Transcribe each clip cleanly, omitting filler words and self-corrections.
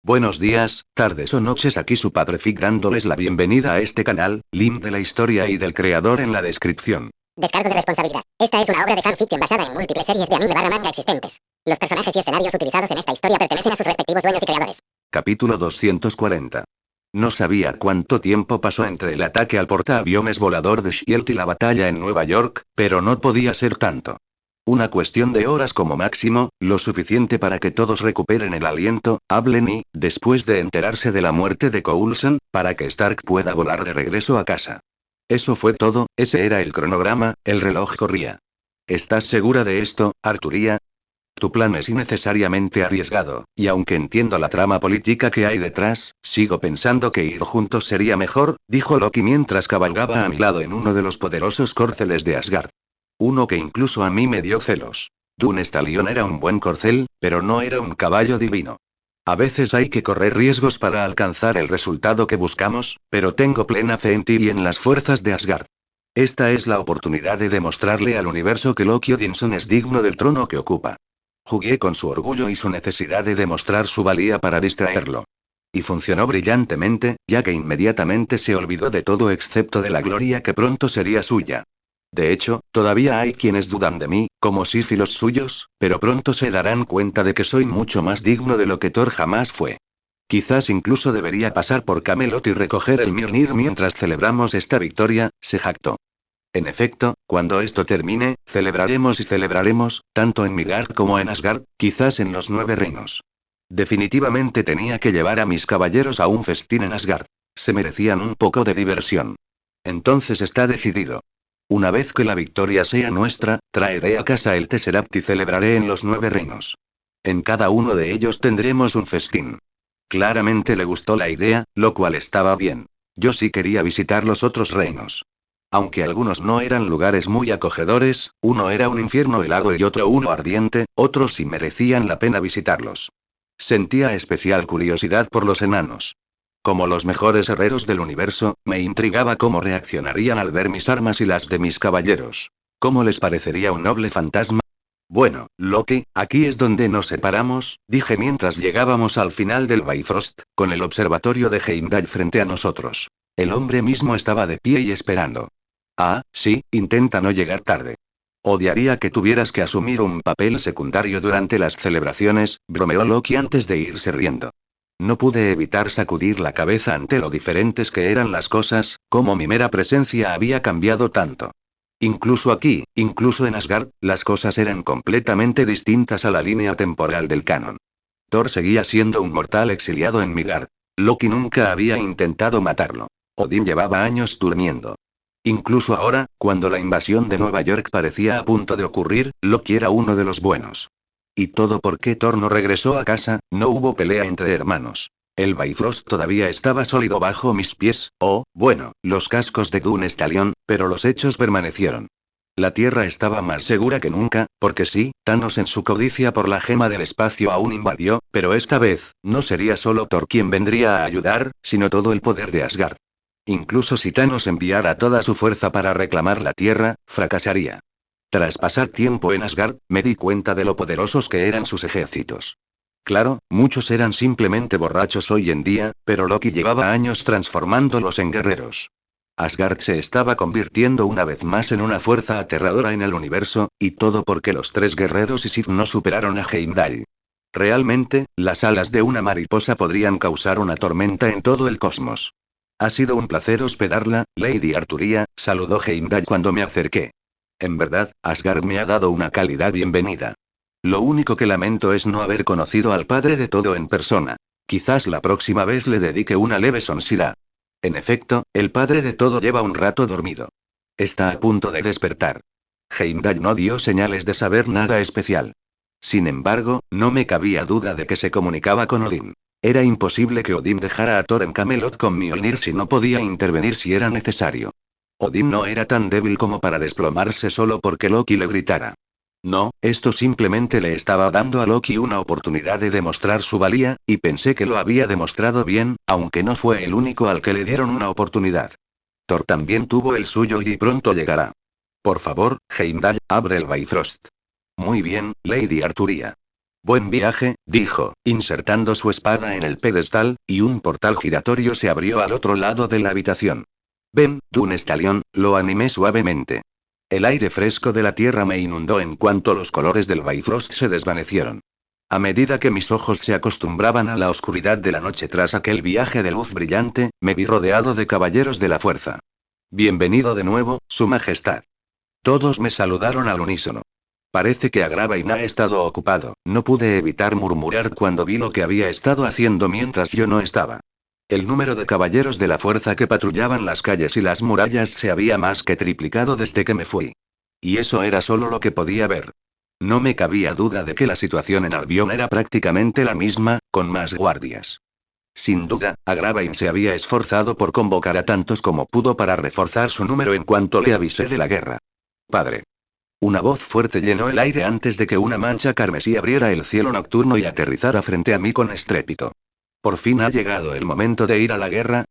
Buenos días, tardes o noches, aquí su padre Fig dándoles la bienvenida a este canal, link de la historia y del creador en la descripción. Descargo de responsabilidad. Esta es una obra de fanfiction basada en múltiples series de anime barra manga existentes. Los personajes y escenarios utilizados en esta historia pertenecen a sus respectivos dueños y creadores. Capítulo 240. No sabía cuánto tiempo pasó entre el ataque al portaaviones volador de Shield y la batalla en Nueva York, pero no podía ser tanto. Una cuestión de horas como máximo, lo suficiente para que todos recuperen el aliento, hablen y, después de enterarse de la muerte de Coulson, para que Stark pueda volar de regreso a casa. Eso fue todo, ese era el cronograma, el reloj corría. ¿Estás segura de esto, Arturía? Tu plan es innecesariamente arriesgado, y aunque entiendo la trama política que hay detrás, sigo pensando que ir juntos sería mejor, dijo Loki mientras cabalgaba a mi lado en uno de los poderosos corceles de Asgard. Uno que incluso a mí me dio celos. Dune Stallion era un buen corcel, pero no era un caballo divino. A veces hay que correr riesgos para alcanzar el resultado que buscamos, pero tengo plena fe en ti y en las fuerzas de Asgard. Esta es la oportunidad de demostrarle al universo que Loki Odinson es digno del trono que ocupa. Jugué con su orgullo y su necesidad de demostrar su valía para distraerlo. Y funcionó brillantemente, ya que inmediatamente se olvidó de todo excepto de la gloria que pronto sería suya. De hecho, todavía hay quienes dudan de mí, como sífilos suyos, pero pronto se darán cuenta de que soy mucho más digno de lo que Thor jamás fue. Quizás incluso debería pasar por Camelot y recoger el Mjolnir mientras celebramos esta victoria, se jactó. En efecto, cuando esto termine, celebraremos y celebraremos, tanto en Midgard como en Asgard, quizás en los 9 reinos. Definitivamente tenía que llevar a mis caballeros a un festín en Asgard. Se merecían un poco de diversión. Entonces está decidido. Una vez que la victoria sea nuestra, traeré a casa el Tesseract y celebraré en los 9 reinos. En cada uno de ellos tendremos un festín. Claramente le gustó la idea, lo cual estaba bien. Yo sí quería visitar los otros reinos. Aunque algunos no eran lugares muy acogedores, uno era un infierno helado y otro uno ardiente, otros sí merecían la pena visitarlos. Sentía especial curiosidad por los enanos. Como los mejores herreros del universo, me intrigaba cómo reaccionarían al ver mis armas y las de mis caballeros. ¿Cómo les parecería un noble fantasma? Bueno, Loki, aquí es donde nos separamos, dije mientras llegábamos al final del Bifrost, con el observatorio de Heimdall frente a nosotros. El hombre mismo estaba de pie y esperando. Ah, sí, intenta no llegar tarde. Odiaría que tuvieras que asumir un papel secundario durante las celebraciones, bromeó Loki antes de irse riendo. No pude evitar sacudir la cabeza ante lo diferentes que eran las cosas, cómo mi mera presencia había cambiado tanto. Incluso aquí, incluso en Asgard, las cosas eran completamente distintas a la línea temporal del canon. Thor seguía siendo un mortal exiliado en Midgard. Loki nunca había intentado matarlo. Odín llevaba años durmiendo. Incluso ahora, cuando la invasión de Nueva York parecía a punto de ocurrir, Loki era uno de los buenos. Y todo porque Thor no regresó a casa, no hubo pelea entre hermanos. El Bifrost todavía estaba sólido bajo mis pies, bueno, los cascos de Dune Stallion, pero los hechos permanecieron. La Tierra estaba más segura que nunca, porque sí, Thanos en su codicia por la gema del espacio aún invadió, pero esta vez, no sería solo Thor quien vendría a ayudar, sino todo el poder de Asgard. Incluso si Thanos enviara toda su fuerza para reclamar la Tierra, fracasaría. Tras pasar tiempo en Asgard, me di cuenta de lo poderosos que eran sus ejércitos. Claro, muchos eran simplemente borrachos hoy en día, pero Loki llevaba años transformándolos en guerreros. Asgard se estaba convirtiendo una vez más en una fuerza aterradora en el universo, y todo porque los 3 guerreros y Sif no superaron a Heimdall. Realmente, las alas de una mariposa podrían causar una tormenta en todo el cosmos. Ha sido un placer hospedarla, Lady Arturía, saludó Heimdall cuando me acerqué. En verdad, Asgard me ha dado una cálida bienvenida. Lo único que lamento es no haber conocido al padre de todo en persona. Quizás la próxima vez le dedique una leve sonrisa. En efecto, el padre de todo lleva un rato dormido. Está a punto de despertar. Heimdall no dio señales de saber nada especial. Sin embargo, no me cabía duda de que se comunicaba con Odín. Era imposible que Odín dejara a Thor en Camelot con Mjolnir si no podía intervenir si era necesario. Odín no era tan débil como para desplomarse solo porque Loki le gritara. No, esto simplemente le estaba dando a Loki una oportunidad de demostrar su valía, y pensé que lo había demostrado bien, aunque no fue el único al que le dieron una oportunidad. Thor también tuvo el suyo y pronto llegará. Por favor, Heimdall, abre el Bifrost. Muy bien, Lady Arturía. Buen viaje, dijo, insertando su espada en el pedestal, y un portal giratorio se abrió al otro lado de la habitación. Ven, Dune Stallion, lo animé suavemente. El aire fresco de la tierra me inundó en cuanto los colores del Bifrost se desvanecieron. A medida que mis ojos se acostumbraban a la oscuridad de la noche tras aquel viaje de luz brillante, me vi rodeado de caballeros de la fuerza. Bienvenido de nuevo, Su Majestad. Todos me saludaron al unísono. Parece que Agravain ha estado ocupado, no pude evitar murmurar cuando vi lo que había estado haciendo mientras yo no estaba. El número de caballeros de la fuerza que patrullaban las calles y las murallas se había más que triplicado desde que me fui. Y eso era solo lo que podía ver. No me cabía duda de que la situación en Albion era prácticamente la misma, con más guardias. Sin duda, Agravain se había esforzado por convocar a tantos como pudo para reforzar su número en cuanto le avisé de la guerra. Padre. Una voz fuerte llenó el aire antes de que una mancha carmesí abriera el cielo nocturno y aterrizara frente a mí con estrépito. ¿Por fin ha llegado el momento de ir a la guerra?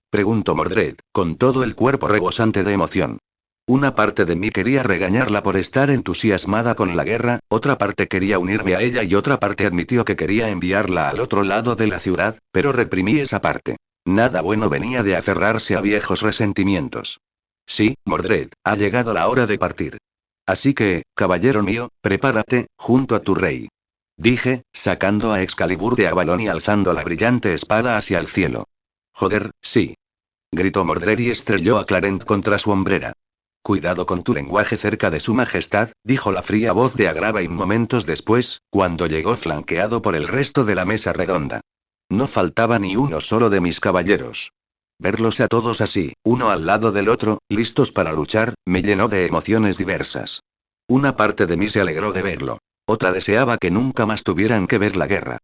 Preguntó Mordred, con todo el cuerpo rebosante de emoción. Una parte de mí quería regañarla por estar entusiasmada con la guerra, otra parte quería unirme a ella y otra parte admitió que quería enviarla al otro lado de la ciudad, pero reprimí esa parte. Nada bueno venía de aferrarse a viejos resentimientos. Sí, Mordred, ha llegado la hora de partir. Así que, caballero mío, prepárate, junto a tu rey. Dije, sacando a Excalibur de Avalon y alzando la brillante espada hacia el cielo. Joder, sí. Gritó Mordred y estrelló a Clarent contra su hombrera. Cuidado con tu lenguaje cerca de su majestad, dijo la fría voz de Agravain momentos después, cuando llegó flanqueado por el resto de la mesa redonda. No faltaba ni uno solo de mis caballeros. Verlos a todos así, uno al lado del otro, listos para luchar, me llenó de emociones diversas. Una parte de mí se alegró de verlo. Otra deseaba que nunca más tuvieran que ver la guerra.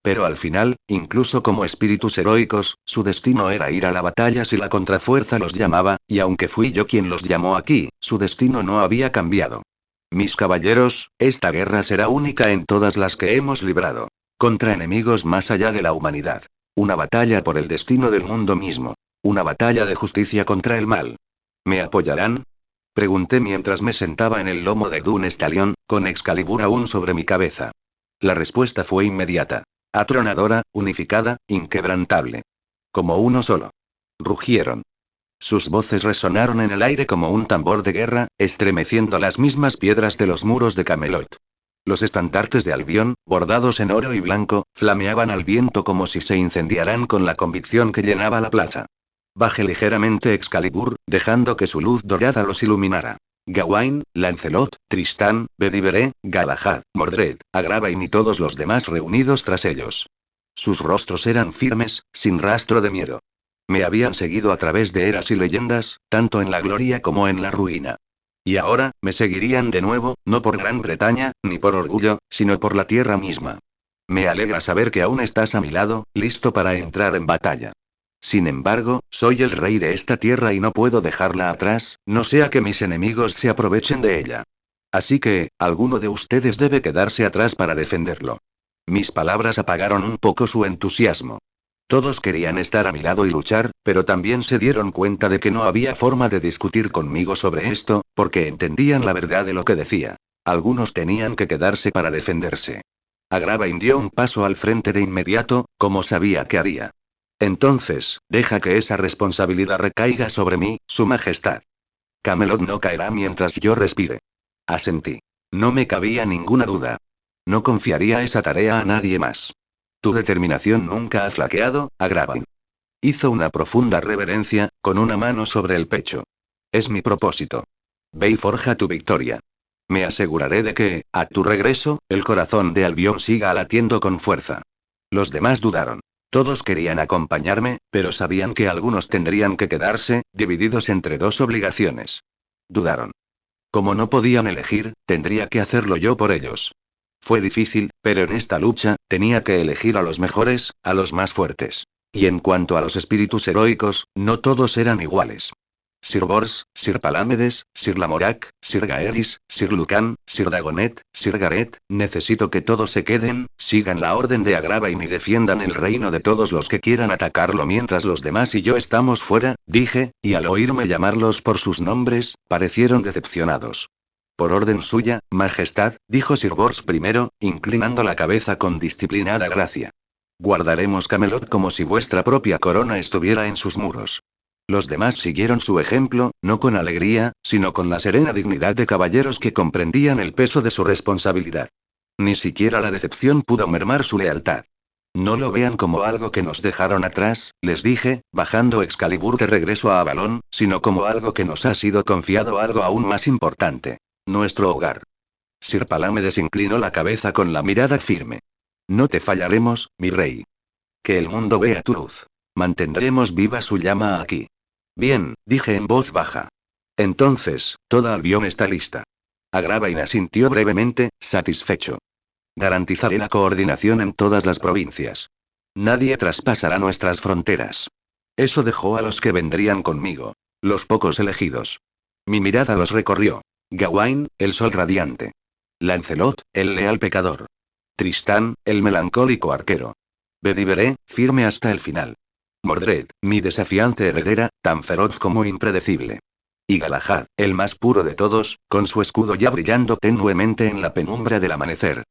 Pero al final, incluso como espíritus heroicos, su destino era ir a la batalla si la contrafuerza los llamaba, y aunque fui yo quien los llamó aquí, su destino no había cambiado. Mis caballeros, esta guerra será única en todas las que hemos librado. Contra enemigos más allá de la humanidad. Una batalla por el destino del mundo mismo. Una batalla de justicia contra el mal. ¿Me apoyarán? Pregunté mientras me sentaba en el lomo de Dune Stallion, con Excalibur aún sobre mi cabeza. La respuesta fue inmediata. Atronadora, unificada, inquebrantable. Como uno solo. Rugieron. Sus voces resonaron en el aire como un tambor de guerra, estremeciendo las mismas piedras de los muros de Camelot. Los estandartes de Albion, bordados en oro y blanco, flameaban al viento como si se incendiaran con la convicción que llenaba la plaza. Bajé ligeramente Excalibur, dejando que su luz dorada los iluminara. Gawain, Lancelot, Tristán, Bedivere, Galahad, Mordred, Agravain y todos los demás reunidos tras ellos. Sus rostros eran firmes, sin rastro de miedo. Me habían seguido a través de eras y leyendas, tanto en la gloria como en la ruina. Y ahora, me seguirían de nuevo, no por Gran Bretaña, ni por orgullo, sino por la tierra misma. Me alegra saber que aún estás a mi lado, listo para entrar en batalla. Sin embargo, soy el rey de esta tierra y no puedo dejarla atrás, no sea que mis enemigos se aprovechen de ella. Así que, alguno de ustedes debe quedarse atrás para defenderlo. Mis palabras apagaron un poco su entusiasmo. Todos querían estar a mi lado y luchar, pero también se dieron cuenta de que no había forma de discutir conmigo sobre esto, porque entendían la verdad de lo que decía. Algunos tenían que quedarse para defenderse. Agravain dio un paso al frente de inmediato, como sabía que haría. Entonces, deja que esa responsabilidad recaiga sobre mí, Su Majestad. Camelot no caerá mientras yo respire. Asentí. No me cabía ninguna duda. No confiaría esa tarea a nadie más. Tu determinación nunca ha flaqueado, Agravain. Hizo una profunda reverencia, con una mano sobre el pecho. Es mi propósito. Ve y forja tu victoria. Me aseguraré de que, a tu regreso, el corazón de Albion siga latiendo con fuerza. Los demás dudaron. Todos querían acompañarme, pero sabían que algunos tendrían que quedarse, divididos entre dos obligaciones. Dudaron. Como no podían elegir, tendría que hacerlo yo por ellos. Fue difícil, pero en esta lucha, tenía que elegir a los mejores, a los más fuertes. Y en cuanto a los espíritus heroicos, no todos eran iguales. Sir Bors, Sir Palámedes, Sir Lamorak, Sir Gaeris, Sir Lucan, Sir Dagonet, Sir Gareth, necesito que todos se queden, sigan la orden de Agravain y defiendan el reino de todos los que quieran atacarlo mientras los demás y yo estamos fuera, dije, y al oírme llamarlos por sus nombres, parecieron decepcionados. Por orden suya, Majestad, dijo Sir Bors primero, inclinando la cabeza con disciplinada gracia. Guardaremos Camelot como si vuestra propia corona estuviera en sus muros. Los demás siguieron su ejemplo, no con alegría, sino con la serena dignidad de caballeros que comprendían el peso de su responsabilidad. Ni siquiera la decepción pudo mermar su lealtad. No lo vean como algo que nos dejaron atrás, les dije, bajando Excalibur de regreso a Avalon, sino como algo que nos ha sido confiado, algo aún más importante. Nuestro hogar. Sir Palamedes inclinó la cabeza con la mirada firme. No te fallaremos, mi rey. Que el mundo vea tu luz. Mantendremos viva su llama aquí. Bien, dije en voz baja. Entonces, toda Albion está lista. Agravain asintió brevemente, satisfecho. Garantizaré la coordinación en todas las provincias. Nadie traspasará nuestras fronteras. Eso dejó a los que vendrían conmigo. Los pocos elegidos. Mi mirada los recorrió. Gawain, el sol radiante. Lancelot, el leal pecador. Tristán, el melancólico arquero. Bedivere, firme hasta el final. Mordred, mi desafiante heredera, tan feroz como impredecible. Y Galahad, el más puro de todos, con su escudo ya brillando tenuemente en la penumbra del amanecer.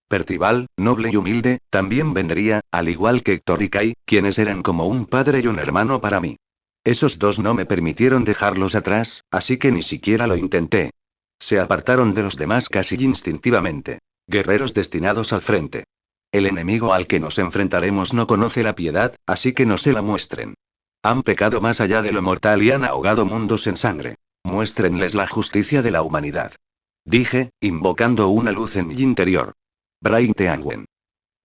Percival, noble y humilde, también vendría, al igual que Héctor y Kai, quienes eran como un padre y un hermano para mí. Esos dos no me permitieron dejarlos atrás, así que ni siquiera lo intenté. Se apartaron de los demás casi instintivamente. Guerreros destinados al frente. El enemigo al que nos enfrentaremos no conoce la piedad, así que no se la muestren. Han pecado más allá de lo mortal y han ahogado mundos en sangre. Muéstrenles la justicia de la humanidad. Dije, invocando una luz en mi interior. Brain Teangwen.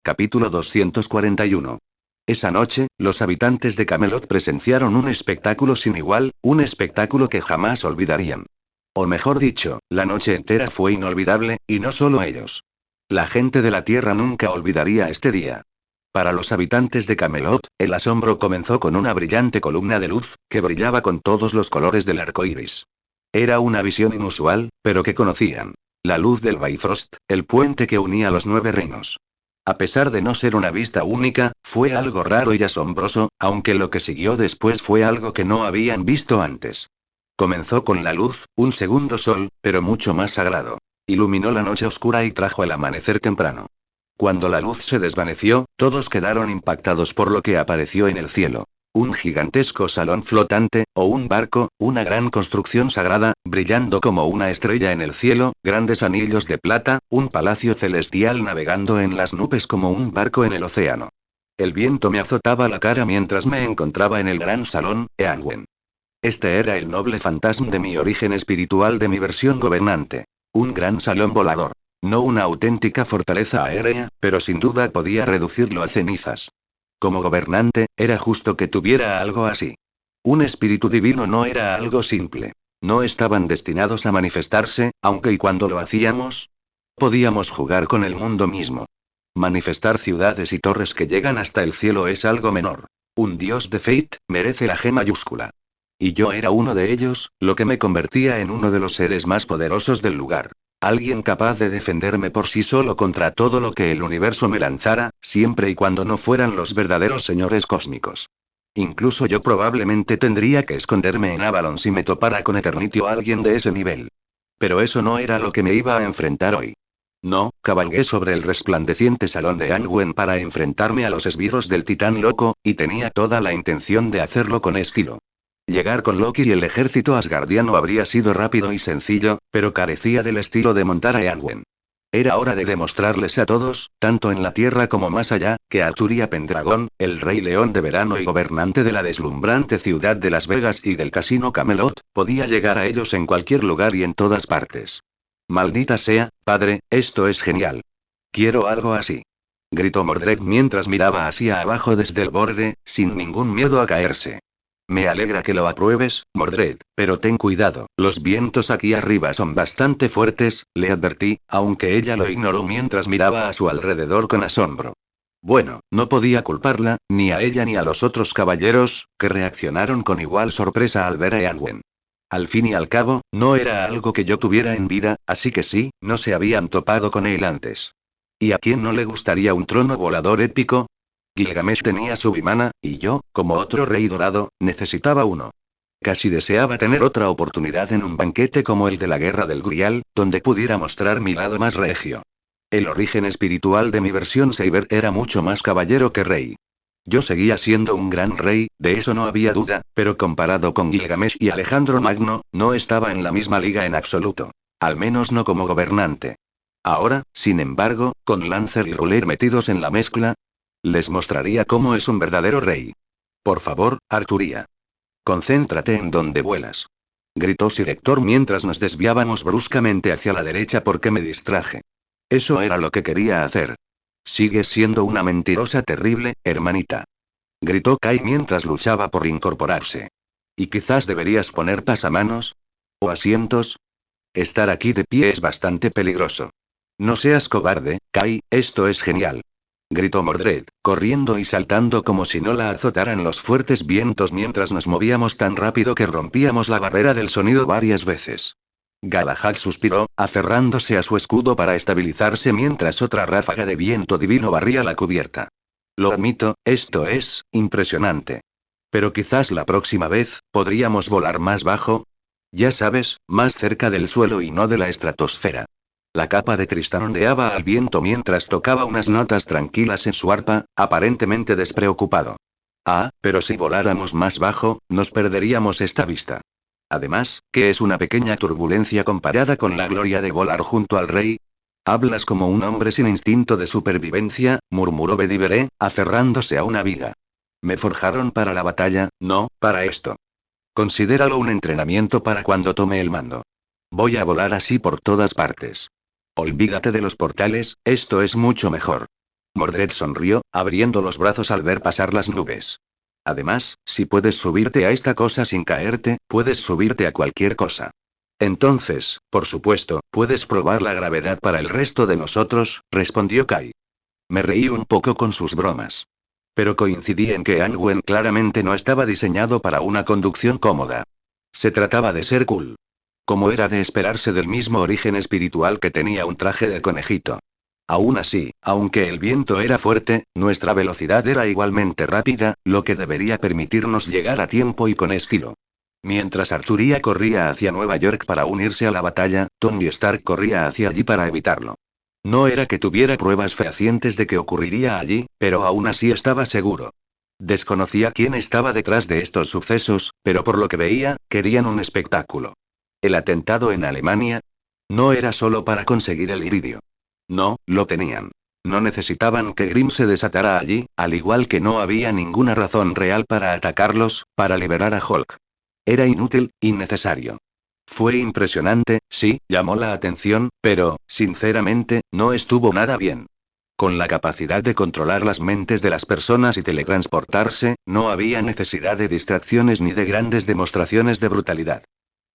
Capítulo 241. Esa noche, los habitantes de Camelot presenciaron un espectáculo sin igual, un espectáculo que jamás olvidarían. O mejor dicho, la noche entera fue inolvidable, y no solo ellos. La gente de la Tierra nunca olvidaría este día. Para los habitantes de Camelot, el asombro comenzó con una brillante columna de luz, que brillaba con todos los colores del arco iris. Era una visión inusual, pero que conocían. La luz del Bifrost, el puente que unía los 9 reinos. A pesar de no ser una vista única, fue algo raro y asombroso, aunque lo que siguió después fue algo que no habían visto antes. Comenzó con la luz, un segundo sol, pero mucho más sagrado. Iluminó la noche oscura y trajo el amanecer temprano. Cuando la luz se desvaneció, todos quedaron impactados por lo que apareció en el cielo. Un gigantesco salón flotante, o un barco, una gran construcción sagrada, brillando como una estrella en el cielo, grandes anillos de plata, un palacio celestial navegando en las nubes como un barco en el océano. El viento me azotaba la cara mientras me encontraba en el gran salón, Eangwen. Este era el noble fantasma de mi origen espiritual, de mi versión gobernante. Un gran salón volador. No una auténtica fortaleza aérea, pero sin duda podía reducirlo a cenizas. Como gobernante, era justo que tuviera algo así. Un espíritu divino no era algo simple. No estaban destinados a manifestarse, aunque y cuando lo hacíamos, podíamos jugar con el mundo mismo. Manifestar ciudades y torres que llegan hasta el cielo es algo menor. Un dios de Fate merece la G mayúscula. Y yo era uno de ellos, lo que me convertía en uno de los seres más poderosos del lugar. Alguien capaz de defenderme por sí solo contra todo lo que el universo me lanzara, siempre y cuando no fueran los verdaderos señores cósmicos. Incluso yo probablemente tendría que esconderme en Avalon si me topara con Eternity o alguien de ese nivel. Pero eso no era lo que me iba a enfrentar hoy. No, cabalgué sobre el resplandeciente salón de Angwen para enfrentarme a los esbirros del titán loco, y tenía toda la intención de hacerlo con estilo. Llegar con Loki y el ejército asgardiano habría sido rápido y sencillo, pero carecía del estilo de montar a Eangwen. Era hora de demostrarles a todos, tanto en la tierra como más allá, que Arturia Pendragon, el rey león de verano y gobernante de la deslumbrante ciudad de Las Vegas y del casino Camelot, podía llegar a ellos en cualquier lugar y en todas partes. Maldita sea, padre, esto es genial. Quiero algo así. Gritó Mordred mientras miraba hacia abajo desde el borde, sin ningún miedo a caerse. Me alegra que lo apruebes, Mordred, pero ten cuidado, los vientos aquí arriba son bastante fuertes, le advertí, aunque ella lo ignoró mientras miraba a su alrededor con asombro. Bueno, no podía culparla, ni a ella ni a los otros caballeros, que reaccionaron con igual sorpresa al ver a Eangwen. Al fin y al cabo, no era algo que yo tuviera en vida, así que sí, no se habían topado con él antes. ¿Y a quién no le gustaría un trono volador épico? Gilgamesh tenía su Vimana, y yo, como otro rey dorado, necesitaba uno. Casi deseaba tener otra oportunidad en un banquete como el de la Guerra del Grial, donde pudiera mostrar mi lado más regio. El origen espiritual de mi versión Saber era mucho más caballero que rey. Yo seguía siendo un gran rey, de eso no había duda, pero comparado con Gilgamesh y Alejandro Magno, no estaba en la misma liga en absoluto. Al menos no como gobernante. Ahora, sin embargo, con Lancer y Ruler metidos en la mezcla, les mostraría cómo es un verdadero rey. Por favor, Arturia. Concéntrate en donde vuelas. Gritó Sir Hector mientras nos desviábamos bruscamente hacia la derecha porque me distraje. Eso era lo que quería hacer. Sigues siendo una mentirosa terrible, hermanita. Gritó Kai mientras luchaba por incorporarse. ¿Y quizás deberías poner pasamanos? ¿O asientos? Estar aquí de pie es bastante peligroso. No seas cobarde, Kai, esto es genial. Gritó Mordred, corriendo y saltando como si no la azotaran los fuertes vientos mientras nos movíamos tan rápido que rompíamos la barrera del sonido varias veces. Galahad suspiró, aferrándose a su escudo para estabilizarse mientras otra ráfaga de viento divino barría la cubierta. Lo admito, esto es impresionante. Pero quizás la próxima vez, podríamos volar más bajo. Ya sabes, más cerca del suelo y no de la estratosfera. La capa de Tristán ondeaba al viento mientras tocaba unas notas tranquilas en su arpa, aparentemente despreocupado. Ah, pero si voláramos más bajo, nos perderíamos esta vista. Además, ¿qué es una pequeña turbulencia comparada con la gloria de volar junto al rey? Hablas como un hombre sin instinto de supervivencia, murmuró Bedivere, aferrándose a una viga. Me forjaron para la batalla, no, para esto. Considéralo un entrenamiento para cuando tome el mando. Voy a volar así por todas partes. Olvídate de los portales, esto es mucho mejor. Mordred sonrió, abriendo los brazos al ver pasar las nubes. Además, si puedes subirte a esta cosa sin caerte, puedes subirte a cualquier cosa. Entonces, por supuesto, puedes probar la gravedad para el resto de nosotros, respondió Kai. Me reí un poco con sus bromas. Pero coincidí en que Angwen claramente no estaba diseñado para una conducción cómoda. Se trataba de ser cool. Como era de esperarse del mismo origen espiritual que tenía un traje de conejito. Aún así, aunque el viento era fuerte, nuestra velocidad era igualmente rápida, lo que debería permitirnos llegar a tiempo y con estilo. Mientras Arturia corría hacia Nueva York para unirse a la batalla, Tony Stark corría hacia allí para evitarlo. No era que tuviera pruebas fehacientes de que ocurriría allí, pero aún así estaba seguro. Desconocía quién estaba detrás de estos sucesos, pero por lo que veía, querían un espectáculo. El atentado en Alemania no era solo para conseguir el iridio. No, lo tenían. No necesitaban que Grimm se desatara allí, al igual que no había ninguna razón real para atacarlos, para liberar a Hulk. Era inútil, innecesario. Fue impresionante, sí, llamó la atención, pero, sinceramente, no estuvo nada bien. Con la capacidad de controlar las mentes de las personas y teletransportarse, no había necesidad de distracciones ni de grandes demostraciones de brutalidad.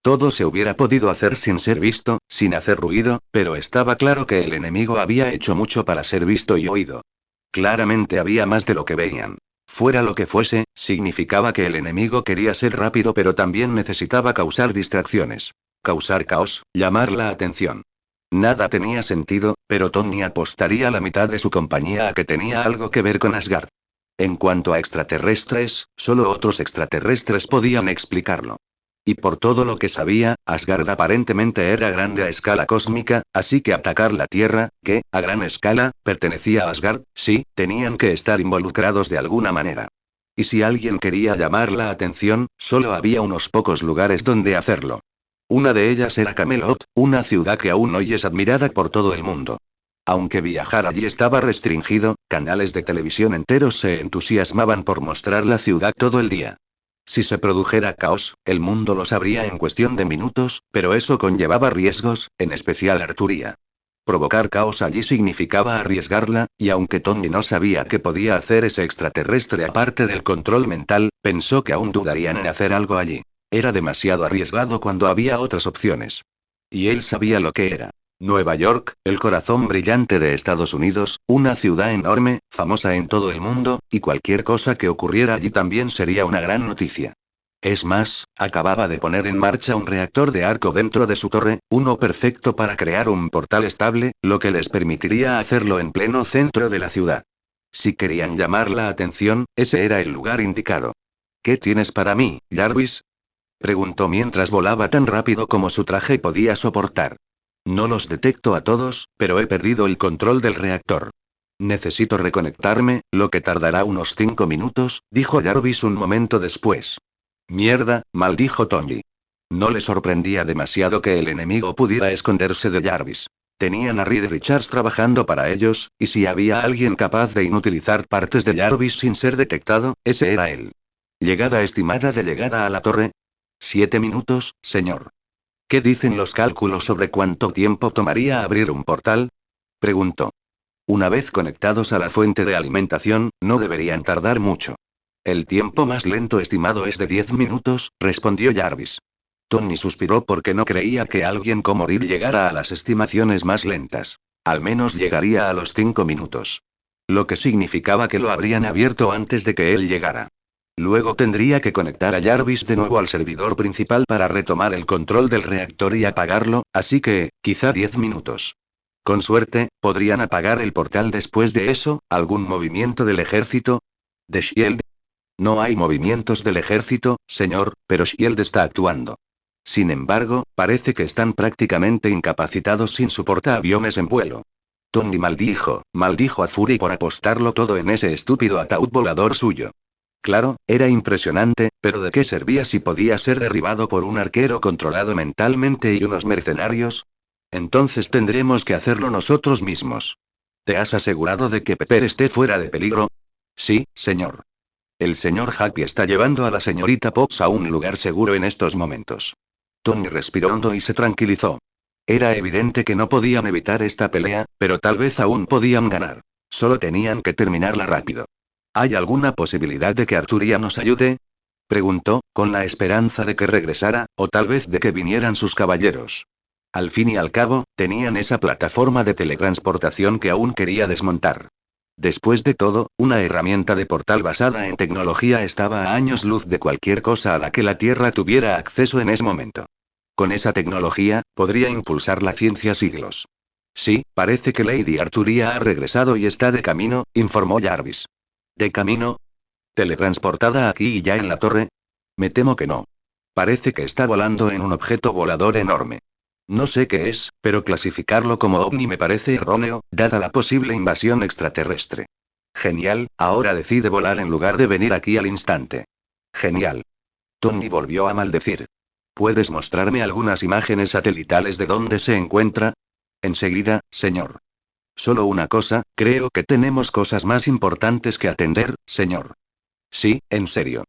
Todo se hubiera podido hacer sin ser visto, sin hacer ruido, pero estaba claro que el enemigo había hecho mucho para ser visto y oído. Claramente había más de lo que veían. Fuera lo que fuese, significaba que el enemigo quería ser rápido pero también necesitaba causar distracciones. Causar caos, llamar la atención. Nada tenía sentido, pero Tony apostaría la mitad de su compañía a que tenía algo que ver con Asgard. En cuanto a extraterrestres, solo otros extraterrestres podían explicarlo. Y por todo lo que sabía, Asgard aparentemente era grande a escala cósmica, así que atacar la Tierra, que, a gran escala, pertenecía a Asgard, sí, tenían que estar involucrados de alguna manera. Y si alguien quería llamar la atención, solo había unos pocos lugares donde hacerlo. Una de ellas era Camelot, una ciudad que aún hoy es admirada por todo el mundo. Aunque viajar allí estaba restringido, canales de televisión enteros se entusiasmaban por mostrar la ciudad todo el día. Si se produjera caos, el mundo lo sabría en cuestión de minutos, pero eso conllevaba riesgos, en especial Arturia. Provocar caos allí significaba arriesgarla, y aunque Tony no sabía qué podía hacer ese extraterrestre aparte del control mental, pensó que aún dudarían en hacer algo allí. Era demasiado arriesgado cuando había otras opciones. Y él sabía lo que era. Nueva York, el corazón brillante de Estados Unidos, una ciudad enorme, famosa en todo el mundo, y cualquier cosa que ocurriera allí también sería una gran noticia. Es más, acababa de poner en marcha un reactor de arco dentro de su torre, uno perfecto para crear un portal estable, lo que les permitiría hacerlo en pleno centro de la ciudad. Si querían llamar la atención, ese era el lugar indicado. ¿Qué tienes para mí, Jarvis? Preguntó mientras volaba tan rápido como su traje podía soportar. No los detecto a todos, pero he perdido el control del reactor. Necesito reconectarme, lo que tardará unos 5 minutos, dijo Jarvis un momento después. Mierda, maldijo Tony. No le sorprendía demasiado que el enemigo pudiera esconderse de Jarvis. Tenían a Reed Richards trabajando para ellos, y si había alguien capaz de inutilizar partes de Jarvis sin ser detectado, ese era él. Llegada estimada de llegada a la torre. 7 minutos, señor. ¿Qué dicen los cálculos sobre cuánto tiempo tomaría abrir un portal? Preguntó. Una vez conectados a la fuente de alimentación, no deberían tardar mucho. El tiempo más lento estimado es de 10 minutos, respondió Jarvis. Tony suspiró porque no creía que alguien como Reed llegara a las estimaciones más lentas. Al menos llegaría a los 5 minutos. Lo que significaba que lo habrían abierto antes de que él llegara. Luego tendría que conectar a Jarvis de nuevo al servidor principal para retomar el control del reactor y apagarlo, así que, quizá 10 minutos. Con suerte, podrían apagar el portal después de eso. ¿Algún movimiento del ejército? ¿De Shield? No hay movimientos del ejército, señor, pero Shield está actuando. Sin embargo, parece que están prácticamente incapacitados sin su portaaviones en vuelo. Tony maldijo a Fury por apostarlo todo en ese estúpido ataúd volador suyo. Claro, era impresionante, pero ¿de qué servía si podía ser derribado por un arquero controlado mentalmente y unos mercenarios? Entonces tendremos que hacerlo nosotros mismos. ¿Te has asegurado de que Pepper esté fuera de peligro? Sí, señor. El señor Happy está llevando a la señorita Potts a un lugar seguro en estos momentos. Tony respiró hondo y se tranquilizó. Era evidente que no podían evitar esta pelea, pero tal vez aún podían ganar. Solo tenían que terminarla rápido. ¿Hay alguna posibilidad de que Arturia nos ayude? Preguntó, con la esperanza de que regresara, o tal vez de que vinieran sus caballeros. Al fin y al cabo, tenían esa plataforma de teletransportación que aún quería desmontar. Después de todo, una herramienta de portal basada en tecnología estaba a años luz de cualquier cosa a la que la Tierra tuviera acceso en ese momento. Con esa tecnología, podría impulsar la ciencia siglos. Sí, parece que Lady Arturia ha regresado y está de camino, informó Jarvis. ¿De camino? ¿Teletransportada aquí y ya en la torre? Me temo que no. Parece que está volando en un objeto volador enorme. No sé qué es, pero clasificarlo como ovni me parece erróneo, dada la posible invasión extraterrestre. Genial, ahora decide volar en lugar de venir aquí al instante. Genial. Tony volvió a maldecir. ¿Puedes mostrarme algunas imágenes satelitales de dónde se encuentra? Enseguida, señor. Solo una cosa, creo que tenemos cosas más importantes que atender, señor. Sí, en serio.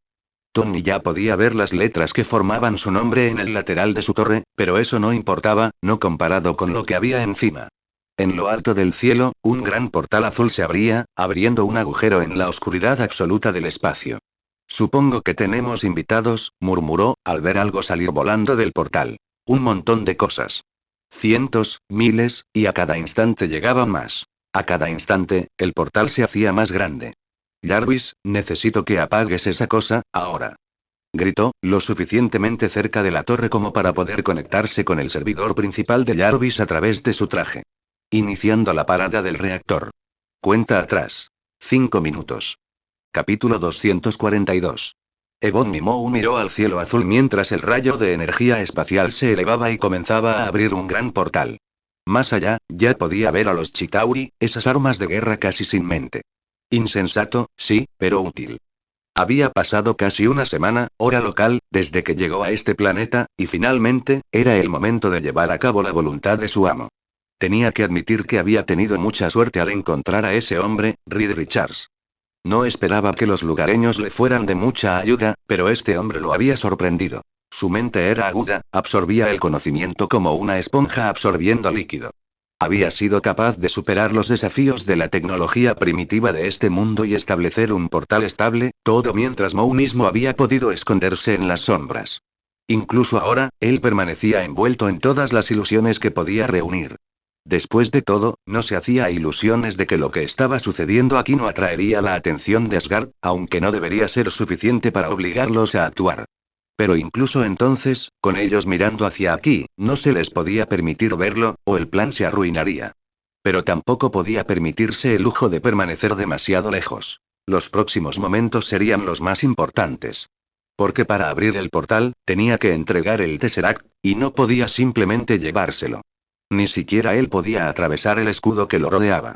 Tony ya podía ver las letras que formaban su nombre en el lateral de su torre, pero eso no importaba, no comparado con lo que había encima. En lo alto del cielo, un gran portal azul se abría, abriendo un agujero en la oscuridad absoluta del espacio. Supongo que tenemos invitados, murmuró, al ver algo salir volando del portal. Un montón de cosas. Cientos, miles, y a cada instante llegaban más. A cada instante, el portal se hacía más grande. Jarvis, necesito que apagues esa cosa, ahora. Gritó, lo suficientemente cerca de la torre como para poder conectarse con el servidor principal de Jarvis a través de su traje. Iniciando la parada del reactor. Cuenta atrás. 5 minutos. Capítulo 242. Ebony Maw miró al cielo azul mientras el rayo de energía espacial se elevaba y comenzaba a abrir un gran portal. Más allá, ya podía ver a los Chitauri, esas armas de guerra casi sin mente. Insensato, sí, pero útil. Había pasado casi una semana, hora local, desde que llegó a este planeta, y finalmente, era el momento de llevar a cabo la voluntad de su amo. Tenía que admitir que había tenido mucha suerte al encontrar a ese hombre, Reed Richards. No esperaba que los lugareños le fueran de mucha ayuda, pero este hombre lo había sorprendido. Su mente era aguda, absorbía el conocimiento como una esponja absorbiendo líquido. Había sido capaz de superar los desafíos de la tecnología primitiva de este mundo y establecer un portal estable, todo mientras Maw mismo había podido esconderse en las sombras. Incluso ahora, él permanecía envuelto en todas las ilusiones que podía reunir. Después de todo, no se hacía ilusiones de que lo que estaba sucediendo aquí no atraería la atención de Asgard, aunque no debería ser suficiente para obligarlos a actuar. Pero incluso entonces, con ellos mirando hacia aquí, no se les podía permitir verlo, o el plan se arruinaría. Pero tampoco podía permitirse el lujo de permanecer demasiado lejos. Los próximos momentos serían los más importantes. Porque para abrir el portal, tenía que entregar el Tesseract, y no podía simplemente llevárselo. Ni siquiera él podía atravesar el escudo que lo rodeaba.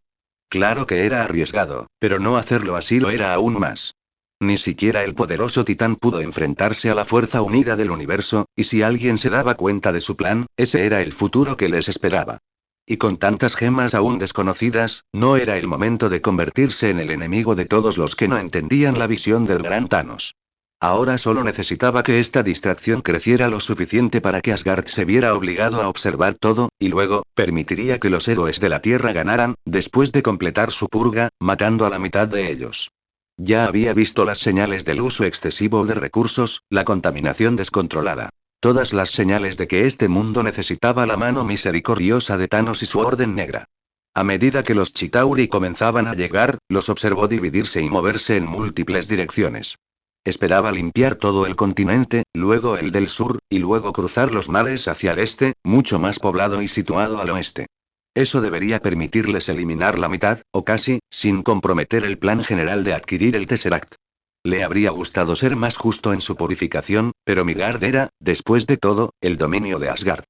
Claro que era arriesgado, pero no hacerlo así lo era aún más. Ni siquiera el poderoso titán pudo enfrentarse a la fuerza unida del universo, y si alguien se daba cuenta de su plan, ese era el futuro que les esperaba. Y con tantas gemas aún desconocidas, no era el momento de convertirse en el enemigo de todos los que no entendían la visión del gran Thanos. Ahora solo necesitaba que esta distracción creciera lo suficiente para que Asgard se viera obligado a observar todo, y luego, permitiría que los héroes de la Tierra ganaran, después de completar su purga, matando a la mitad de ellos. Ya había visto las señales del uso excesivo de recursos, la contaminación descontrolada. Todas las señales de que este mundo necesitaba la mano misericordiosa de Thanos y su Orden Negra. A medida que los Chitauri comenzaban a llegar, los observó dividirse y moverse en múltiples direcciones. Esperaba limpiar todo el continente, luego el del sur, y luego cruzar los mares hacia el este, mucho más poblado y situado al oeste. Eso debería permitirles eliminar la mitad, o casi, sin comprometer el plan general de adquirir el Tesseract. Le habría gustado ser más justo en su purificación, pero Midgard era, después de todo, el dominio de Asgard.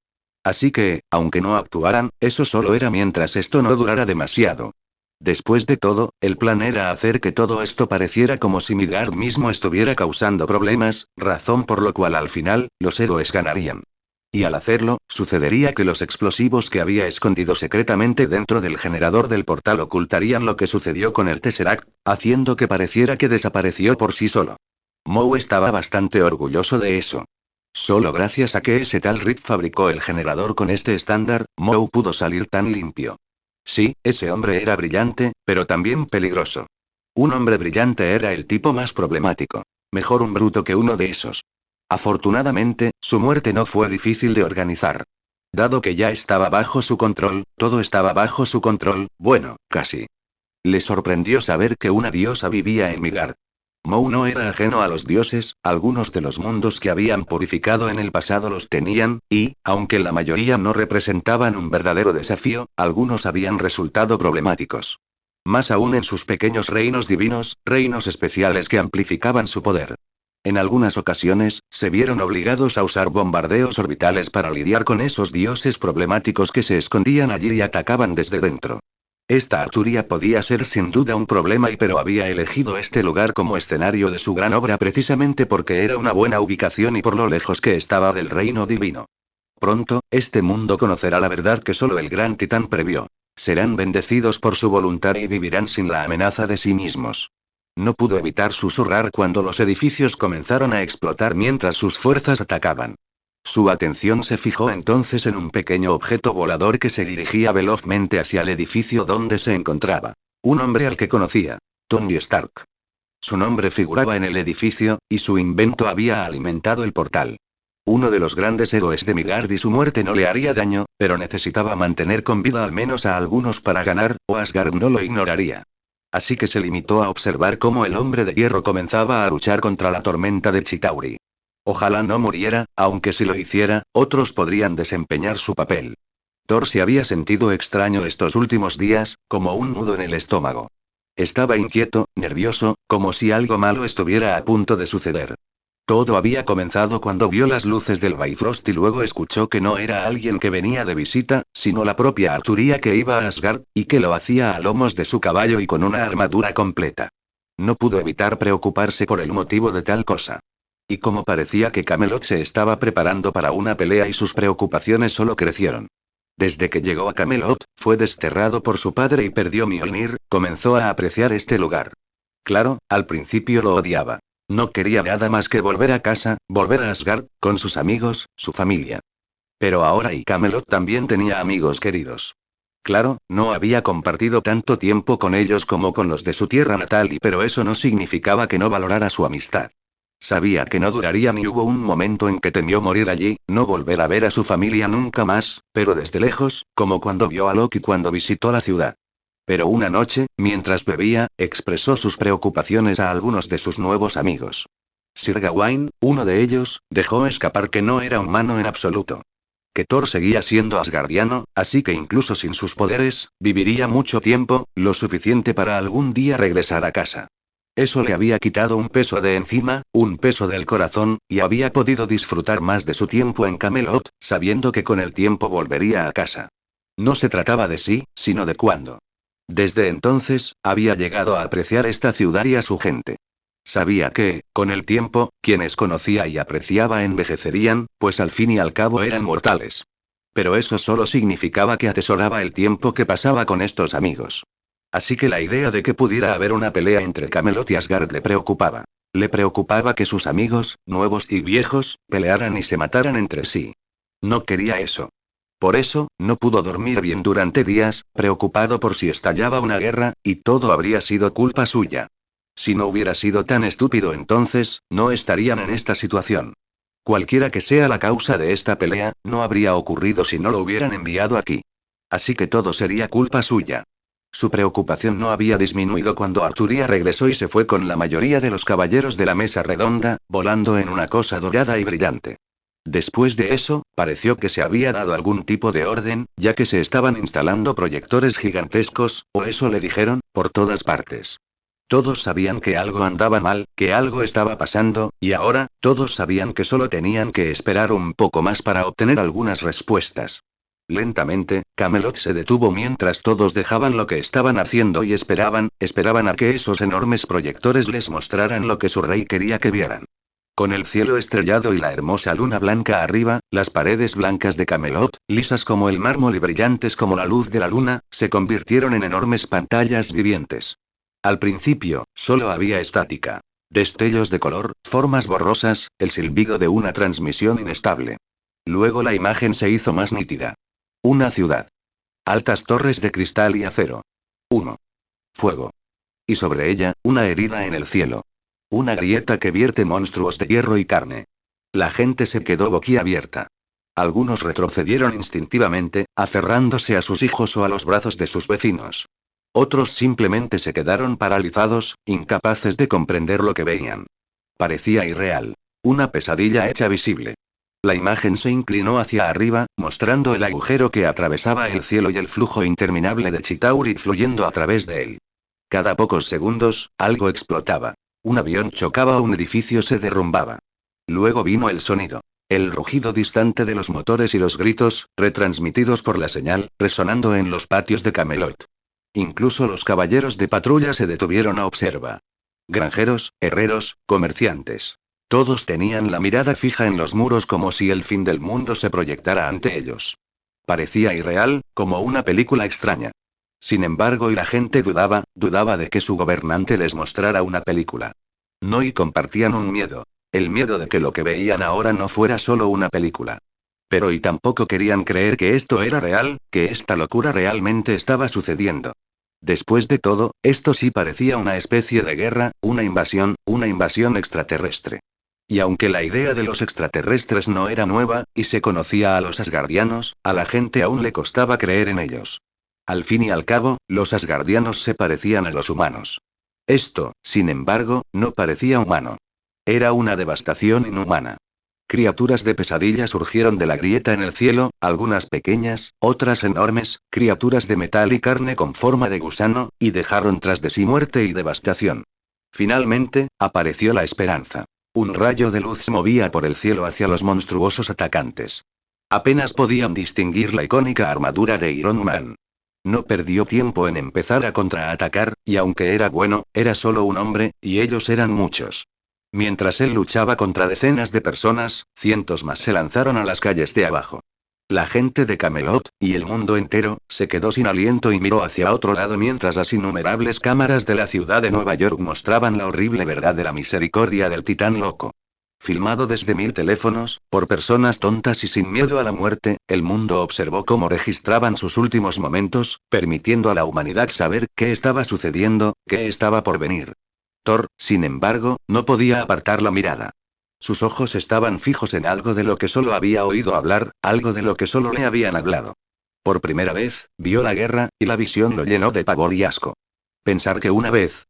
Así que, aunque no actuaran, eso solo era mientras esto no durara demasiado. Después de todo, el plan era hacer que todo esto pareciera como si Midgard mismo estuviera causando problemas, razón por lo cual al final, los héroes ganarían. Y al hacerlo, sucedería que los explosivos que había escondido secretamente dentro del generador del portal ocultarían lo que sucedió con el Tesseract, haciendo que pareciera que desapareció por sí solo. Moe estaba bastante orgulloso de eso. Solo gracias a que ese tal Reed fabricó el generador con este estándar, Moe pudo salir tan limpio. Sí, ese hombre era brillante, pero también peligroso. Un hombre brillante era el tipo más problemático. Mejor un bruto que uno de esos. Afortunadamente, su muerte no fue difícil de organizar. Dado que ya estaba bajo su control, todo estaba bajo su control, bueno, casi. Le sorprendió saber que una diosa vivía en Midgard. Moe no era ajeno a los dioses, algunos de los mundos que habían purificado en el pasado los tenían, y, aunque la mayoría no representaban un verdadero desafío, algunos habían resultado problemáticos. Más aún en sus pequeños reinos divinos, reinos especiales que amplificaban su poder. En algunas ocasiones, se vieron obligados a usar bombardeos orbitales para lidiar con esos dioses problemáticos que se escondían allí y atacaban desde dentro. Esta Arturia podía ser sin duda un problema pero había elegido este lugar como escenario de su gran obra precisamente porque era una buena ubicación y por lo lejos que estaba del reino divino. Pronto, este mundo conocerá la verdad que solo el gran titán previó. Serán bendecidos por su voluntad y vivirán sin la amenaza de sí mismos. No pudo evitar susurrar cuando los edificios comenzaron a explotar mientras sus fuerzas atacaban. Su atención se fijó entonces en un pequeño objeto volador que se dirigía velozmente hacia el edificio donde se encontraba. Un hombre al que conocía. Tony Stark. Su nombre figuraba en el edificio, y su invento había alimentado el portal. Uno de los grandes héroes de Midgard y su muerte no le haría daño, pero necesitaba mantener con vida al menos a algunos para ganar, o Asgard no lo ignoraría. Así que se limitó a observar cómo el hombre de hierro comenzaba a luchar contra la tormenta de Chitauri. Ojalá no muriera, aunque si lo hiciera, otros podrían desempeñar su papel. Thor se había sentido extraño estos últimos días, como un nudo en el estómago. Estaba inquieto, nervioso, como si algo malo estuviera a punto de suceder. Todo había comenzado cuando vio las luces del Bifrost y luego escuchó que no era alguien que venía de visita, sino la propia Arturia que iba a Asgard, y que lo hacía a lomos de su caballo y con una armadura completa. No pudo evitar preocuparse por el motivo de tal cosa. Y como parecía que Camelot se estaba preparando para una pelea y sus preocupaciones solo crecieron. Desde que llegó a Camelot, fue desterrado por su padre y perdió Mjolnir, comenzó a apreciar este lugar. Claro, al principio lo odiaba. No quería nada más que volver a casa, volver a Asgard, con sus amigos, su familia. Pero ahora y Camelot también tenía amigos queridos. Claro, no había compartido tanto tiempo con ellos como con los de su tierra natal pero eso no significaba que no valorara su amistad. Sabía que no duraría ni hubo un momento en que temió morir allí, no volver a ver a su familia nunca más, pero desde lejos, como cuando vio a Loki cuando visitó la ciudad. Pero una noche, mientras bebía, expresó sus preocupaciones a algunos de sus nuevos amigos. Sir Gawain, uno de ellos, dejó escapar que no era humano en absoluto. Que Thor seguía siendo asgardiano, así que incluso sin sus poderes, viviría mucho tiempo, lo suficiente para algún día regresar a casa. Eso le había quitado un peso de encima, un peso del corazón, y había podido disfrutar más de su tiempo en Camelot, sabiendo que con el tiempo volvería a casa. No se trataba de sí, sino de cuándo. Desde entonces, había llegado a apreciar esta ciudad y a su gente. Sabía que, con el tiempo, quienes conocía y apreciaba envejecerían, pues al fin y al cabo eran mortales. Pero eso solo significaba que atesoraba el tiempo que pasaba con estos amigos. Así que la idea de que pudiera haber una pelea entre Camelot y Asgard le preocupaba. Le preocupaba que sus amigos, nuevos y viejos, pelearan y se mataran entre sí. No quería eso. Por eso, no pudo dormir bien durante días, preocupado por si estallaba una guerra, y todo habría sido culpa suya. Si no hubiera sido tan estúpido entonces, no estarían en esta situación. Cualquiera que sea la causa de esta pelea, no habría ocurrido si no lo hubieran enviado aquí. Así que todo sería culpa suya. Su preocupación no había disminuido cuando Arturia regresó y se fue con la mayoría de los caballeros de la mesa redonda, volando en una cosa dorada y brillante. Después de eso, pareció que se había dado algún tipo de orden, ya que se estaban instalando proyectores gigantescos, o eso le dijeron, por todas partes. Todos sabían que algo andaba mal, que algo estaba pasando, y ahora, todos sabían que solo tenían que esperar un poco más para obtener algunas respuestas. Lentamente, Camelot se detuvo mientras todos dejaban lo que estaban haciendo y esperaban a que esos enormes proyectores les mostraran lo que su rey quería que vieran. Con el cielo estrellado y la hermosa luna blanca arriba, las paredes blancas de Camelot, lisas como el mármol y brillantes como la luz de la luna, se convirtieron en enormes pantallas vivientes. Al principio, solo había estática. Destellos de color, formas borrosas, el silbido de una transmisión inestable. Luego la imagen se hizo más nítida. Una ciudad. Altas torres de cristal y acero. 1. Fuego. Y sobre ella, una herida en el cielo. Una grieta que vierte monstruos de hierro y carne. La gente se quedó boquiabierta. Algunos retrocedieron instintivamente, aferrándose a sus hijos o a los brazos de sus vecinos. Otros simplemente se quedaron paralizados, incapaces de comprender lo que veían. Parecía irreal. Una pesadilla hecha visible. La imagen se inclinó hacia arriba, mostrando el agujero que atravesaba el cielo y el flujo interminable de Chitauri fluyendo a través de él. Cada pocos segundos, algo explotaba. Un avión chocaba o un edificio se derrumbaba. Luego vino el sonido. El rugido distante de los motores y los gritos, retransmitidos por la señal, resonando en los patios de Camelot. Incluso los caballeros de patrulla se detuvieron a observar. Granjeros, herreros, comerciantes. Todos tenían la mirada fija en los muros como si el fin del mundo se proyectara ante ellos. Parecía irreal, como una película extraña. Sin embargo, y la gente dudaba de que su gobernante les mostrara una película. No, y compartían un miedo. El miedo de que lo que veían ahora no fuera solo una película. Pero y tampoco querían creer que esto era real, que esta locura realmente estaba sucediendo. Después de todo, esto sí parecía una especie de guerra, una invasión extraterrestre. Y aunque la idea de los extraterrestres no era nueva, y se conocía a los asgardianos, a la gente aún le costaba creer en ellos. Al fin y al cabo, los asgardianos se parecían a los humanos. Esto, sin embargo, no parecía humano. Era una devastación inhumana. Criaturas de pesadilla surgieron de la grieta en el cielo, algunas pequeñas, otras enormes, criaturas de metal y carne con forma de gusano, y dejaron tras de sí muerte y devastación. Finalmente, apareció la esperanza. Un rayo de luz se movía por el cielo hacia los monstruosos atacantes. Apenas podían distinguir la icónica armadura de Iron Man. No perdió tiempo en empezar a contraatacar, y aunque era bueno, era solo un hombre, y ellos eran muchos. Mientras él luchaba contra decenas de personas, cientos más se lanzaron a las calles de abajo. La gente de Camelot, y el mundo entero, se quedó sin aliento y miró hacia otro lado mientras las innumerables cámaras de la ciudad de Nueva York mostraban la horrible verdad de la misericordia del titán loco. Filmado desde 1000 teléfonos, por personas tontas y sin miedo a la muerte, el mundo observó cómo registraban sus últimos momentos, permitiendo a la humanidad saber qué estaba sucediendo, qué estaba por venir. Thor, sin embargo, no podía apartar la mirada. Sus ojos estaban fijos en algo de lo que solo había oído hablar, algo de lo que solo le habían hablado. Por primera vez, vio la guerra, y la visión lo llenó de pavor y asco. Pensar que una vez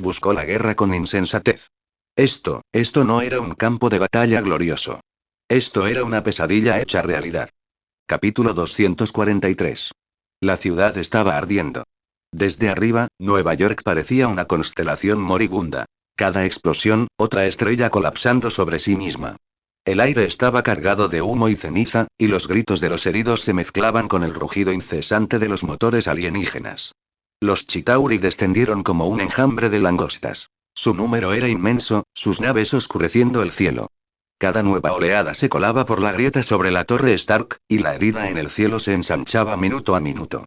buscó la guerra con insensatez. Esto no era un campo de batalla glorioso. Esto era una pesadilla hecha realidad. Capítulo 243. La ciudad estaba ardiendo. Desde arriba, Nueva York parecía una constelación moribunda. Cada explosión, otra estrella colapsando sobre sí misma. El aire estaba cargado de humo y ceniza, y los gritos de los heridos se mezclaban con el rugido incesante de los motores alienígenas. Los Chitauri descendieron como un enjambre de langostas. Su número era inmenso, sus naves oscureciendo el cielo. Cada nueva oleada se colaba por la grieta sobre la torre Stark, y la herida en el cielo se ensanchaba minuto a minuto.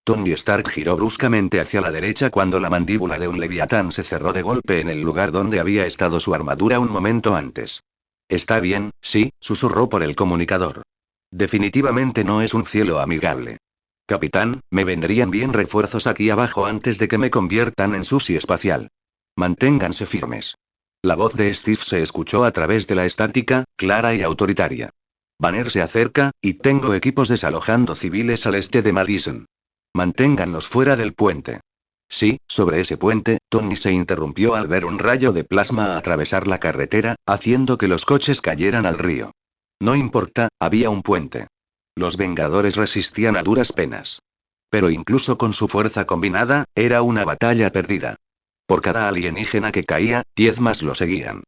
Tony Stark giró bruscamente hacia la derecha cuando la mandíbula de un leviatán se cerró de golpe en el lugar donde había estado su armadura un momento antes. Está bien, sí, susurró por el comunicador. Definitivamente no es un cielo amigable. Capitán, me vendrían bien refuerzos aquí abajo antes de que me conviertan en sushi espacial. Manténganse firmes. La voz de Steve se escuchó a través de la estática, clara y autoritaria. Banner se acerca, y tengo equipos desalojando civiles al este de Madison. Manténganlos fuera del puente. Sí, sobre ese puente, Tony se interrumpió al ver un rayo de plasma atravesar la carretera, haciendo que los coches cayeran al río. No importa, había un puente. Los Vengadores resistían a duras penas. Pero incluso con su fuerza combinada, era una batalla perdida. Por cada alienígena que caía, 10 más lo seguían.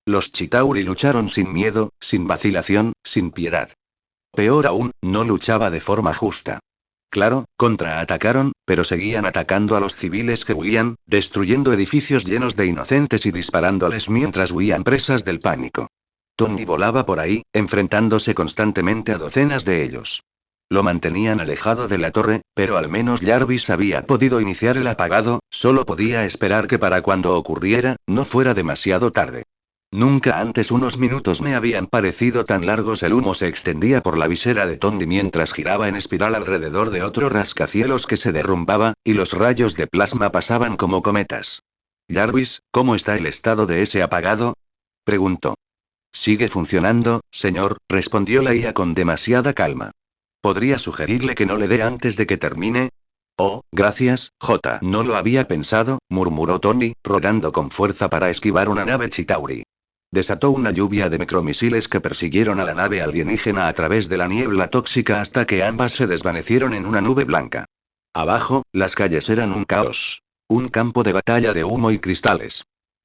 Los Chitauri lucharon sin miedo, sin vacilación, sin piedad. Peor aún, no luchaba de forma justa. Claro, contraatacaron, pero seguían atacando a los civiles que huían, destruyendo edificios llenos de inocentes y disparándoles mientras huían presas del pánico. Tony volaba por ahí, enfrentándose constantemente a docenas de ellos. Lo mantenían alejado de la torre, pero al menos Jarvis había podido iniciar el apagado, solo podía esperar que para cuando ocurriera, no fuera demasiado tarde. Nunca antes unos minutos me habían parecido tan largos. El humo se extendía por la visera de Tony mientras giraba en espiral alrededor de otro rascacielos que se derrumbaba, y los rayos de plasma pasaban como cometas. Jarvis, ¿cómo está el estado de ese apagado? Preguntó. Sigue funcionando, señor, respondió la IA con demasiada calma. ¿Podría sugerirle que no le dé antes de que termine? Oh, gracias, J. No lo había pensado, murmuró Tony, rodando con fuerza para esquivar una nave Chitauri. Desató una lluvia de micromisiles que persiguieron a la nave alienígena a través de la niebla tóxica hasta que ambas se desvanecieron en una nube blanca. Abajo, las calles eran un caos. Un campo de batalla de humo y cristales.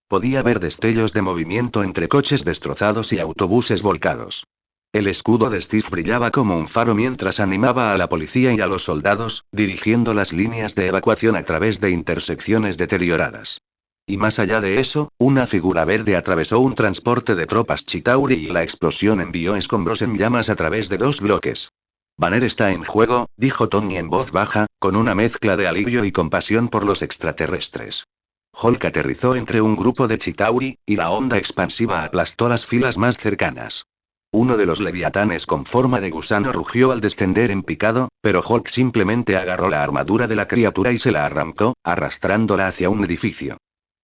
Podía ver destellos de movimiento entre coches destrozados y autobuses volcados. El escudo de Steve brillaba como un faro mientras animaba a la policía y a los soldados, dirigiendo las líneas de evacuación a través de intersecciones deterioradas. Y más allá de eso, una figura verde atravesó un transporte de tropas Chitauri y la explosión envió escombros en llamas a través de 2 bloques. Banner está en juego, dijo Tony en voz baja, con una mezcla de alivio y compasión por los extraterrestres. Hulk aterrizó entre un grupo de Chitauri, y la onda expansiva aplastó las filas más cercanas. Uno de los leviatanes con forma de gusano rugió al descender en picado, pero Hulk simplemente agarró la armadura de la criatura y se la arrancó, arrastrándola hacia un edificio.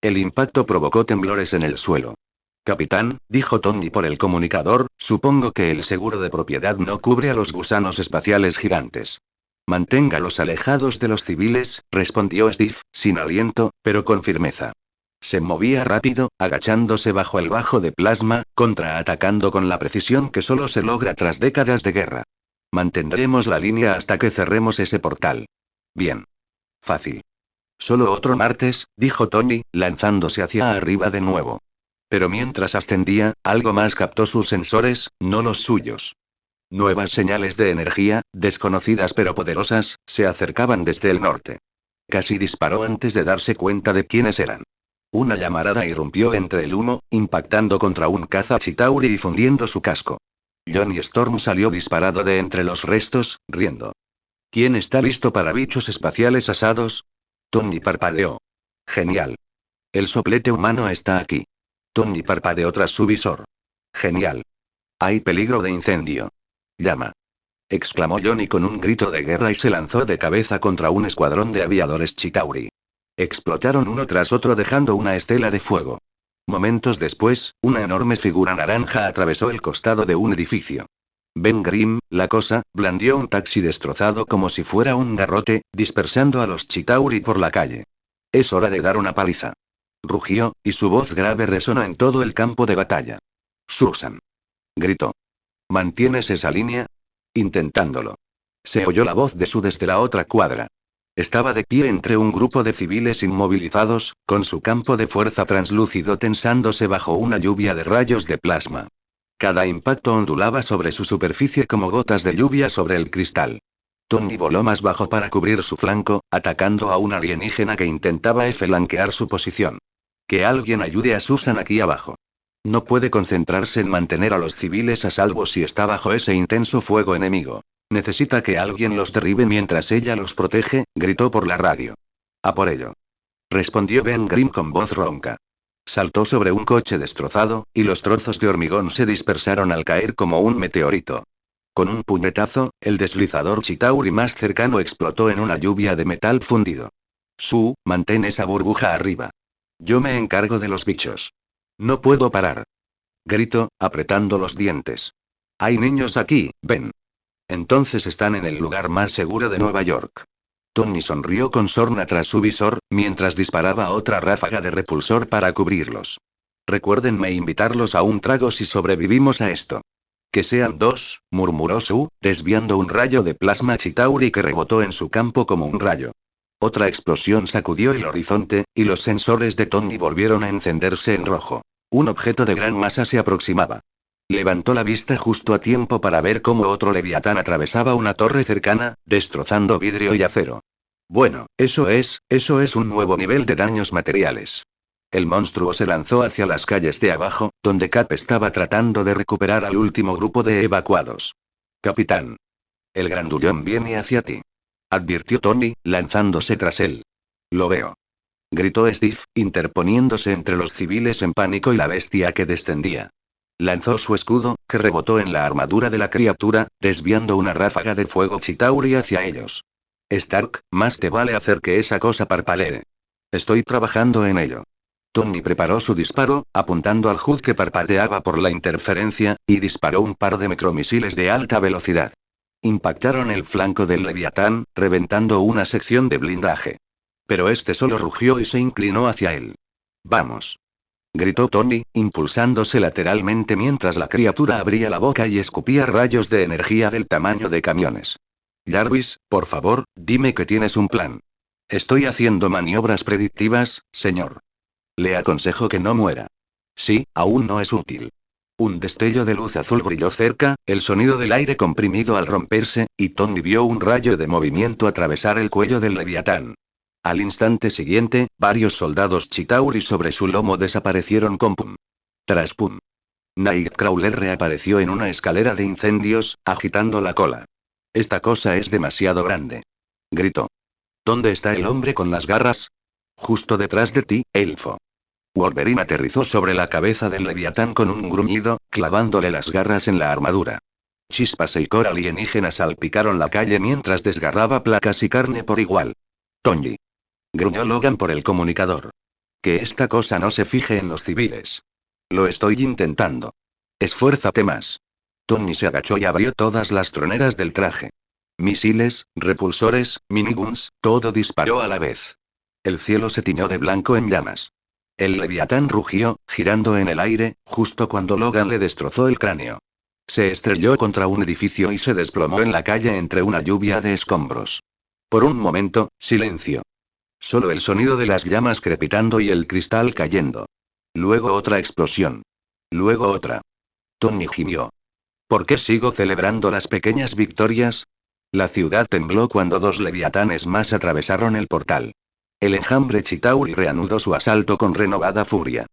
El impacto provocó temblores en el suelo. Capitán, dijo Tony por el comunicador, supongo que el seguro de propiedad no cubre a los gusanos espaciales gigantes. Manténgalos alejados de los civiles, respondió Steve, sin aliento, pero con firmeza. Se movía rápido, agachándose bajo el bajo de plasma, contraatacando con la precisión que solo se logra tras décadas de guerra. Mantendremos la línea hasta que cerremos ese portal. Bien. Fácil. Solo otro martes, dijo Tony, lanzándose hacia arriba de nuevo. Pero mientras ascendía, algo más captó sus sensores, no los suyos. Nuevas señales de energía, desconocidas pero poderosas, se acercaban desde el norte. Casi disparó antes de darse cuenta de quiénes eran. Una llamarada irrumpió entre el humo, impactando contra un caza Chitauri y fundiendo su casco. Johnny Storm salió disparado de entre los restos, riendo. ¿Quién está listo para bichos espaciales asados? Tony parpadeó. Genial. El soplete humano está aquí. Tony parpadeó tras su visor. Genial. Hay peligro de incendio. Llama. Exclamó Johnny con un grito de guerra y se lanzó de cabeza contra un escuadrón de aviadores Chitauri. Explotaron uno tras otro dejando una estela de fuego. Momentos después, una enorme figura naranja atravesó el costado de un edificio. Ben Grimm, la cosa, blandió un taxi destrozado como si fuera un garrote, dispersando a los Chitauri por la calle. Es hora de dar una paliza. Rugió, y su voz grave resonó en todo el campo de batalla. Susan. Gritó. ¿Mantienes esa línea? Intentándolo. Se oyó la voz de Sue desde la otra cuadra. Estaba de pie entre un grupo de civiles inmovilizados, con su campo de fuerza translúcido tensándose bajo una lluvia de rayos de plasma. Cada impacto ondulaba sobre su superficie como gotas de lluvia sobre el cristal. Tony voló más bajo para cubrir su flanco, atacando a un alienígena que intentaba flanquear su posición. Que alguien ayude a Susan aquí abajo. No puede concentrarse en mantener a los civiles a salvo si está bajo ese intenso fuego enemigo. Necesita que alguien los derribe mientras ella los protege, gritó por la radio. A por ello. Respondió Ben Grimm con voz ronca. Saltó sobre un coche destrozado, y los trozos de hormigón se dispersaron al caer como un meteorito. Con un puñetazo, el deslizador Chitauri más cercano explotó en una lluvia de metal fundido. Mantén esa burbuja arriba. Yo me encargo de los bichos. No puedo parar. Gritó, apretando los dientes. Hay niños aquí, Ben. Entonces están en el lugar más seguro de Nueva York. Tony sonrió con sorna tras su visor, mientras disparaba otra ráfaga de repulsor para cubrirlos. Recuérdenme invitarlos a un trago si sobrevivimos a esto. Que sean dos, murmuró Sue, desviando un rayo de plasma Chitauri que rebotó en su campo como un rayo. Otra explosión sacudió el horizonte, y los sensores de Tony volvieron a encenderse en rojo. Un objeto de gran masa se aproximaba. Levantó la vista justo a tiempo para ver cómo otro leviatán atravesaba una torre cercana, destrozando vidrio y acero. Bueno, eso es un nuevo nivel de daños materiales. El monstruo se lanzó hacia las calles de abajo, donde Cap estaba tratando de recuperar al último grupo de evacuados. Capitán. El grandullón viene hacia ti. Advirtió Tony, lanzándose tras él. Lo veo. Gritó Steve, interponiéndose entre los civiles en pánico y la bestia que descendía. Lanzó su escudo, que rebotó en la armadura de la criatura, desviando una ráfaga de fuego Chitauri hacia ellos. Stark, más te vale hacer que esa cosa parpalee. Estoy trabajando en ello. Tony preparó su disparo, apuntando al HUD que parpadeaba por la interferencia, y disparó un par de micromisiles de alta velocidad. Impactaron el flanco del leviatán, reventando una sección de blindaje. Pero este solo rugió y se inclinó hacia él. ¡Vamos! Gritó Tony, impulsándose lateralmente mientras la criatura abría la boca y escupía rayos de energía del tamaño de camiones. Jarvis, por favor, dime que tienes un plan. Estoy haciendo maniobras predictivas, señor. Le aconsejo que no muera. Sí, aún no es útil. Un destello de luz azul brilló cerca, el sonido del aire comprimido al romperse, y Tony vio un rayo de movimiento atravesar el cuello del leviatán. Al instante siguiente, varios soldados Chitauri sobre su lomo desaparecieron con pum. Tras pum. Nightcrawler reapareció en una escalera de incendios, agitando la cola. Esta cosa es demasiado grande. Gritó. ¿Dónde está el hombre con las garras? Justo detrás de ti, elfo. Wolverine aterrizó sobre la cabeza del leviatán con un gruñido, clavándole las garras en la armadura. Chispas e icor alienígenas salpicaron la calle mientras desgarraba placas y carne por igual. Tony. Gruñó Logan por el comunicador. Que esta cosa no se fije en los civiles. Lo estoy intentando. Esfuérzate más. Tony se agachó y abrió todas las troneras del traje. Misiles, repulsores, miniguns, todo disparó a la vez. El cielo se tiñó de blanco en llamas. El leviatán rugió, girando en el aire, justo cuando Logan le destrozó el cráneo. Se estrelló contra un edificio y se desplomó en la calle entre una lluvia de escombros. Por un momento, silencio. Solo el sonido de las llamas crepitando y el cristal cayendo. Luego otra explosión. Luego otra. Tony gimió. ¿Por qué sigo celebrando las pequeñas victorias? La ciudad tembló cuando dos leviatanes más atravesaron el portal. El enjambre Chitauri reanudó su asalto con renovada furia.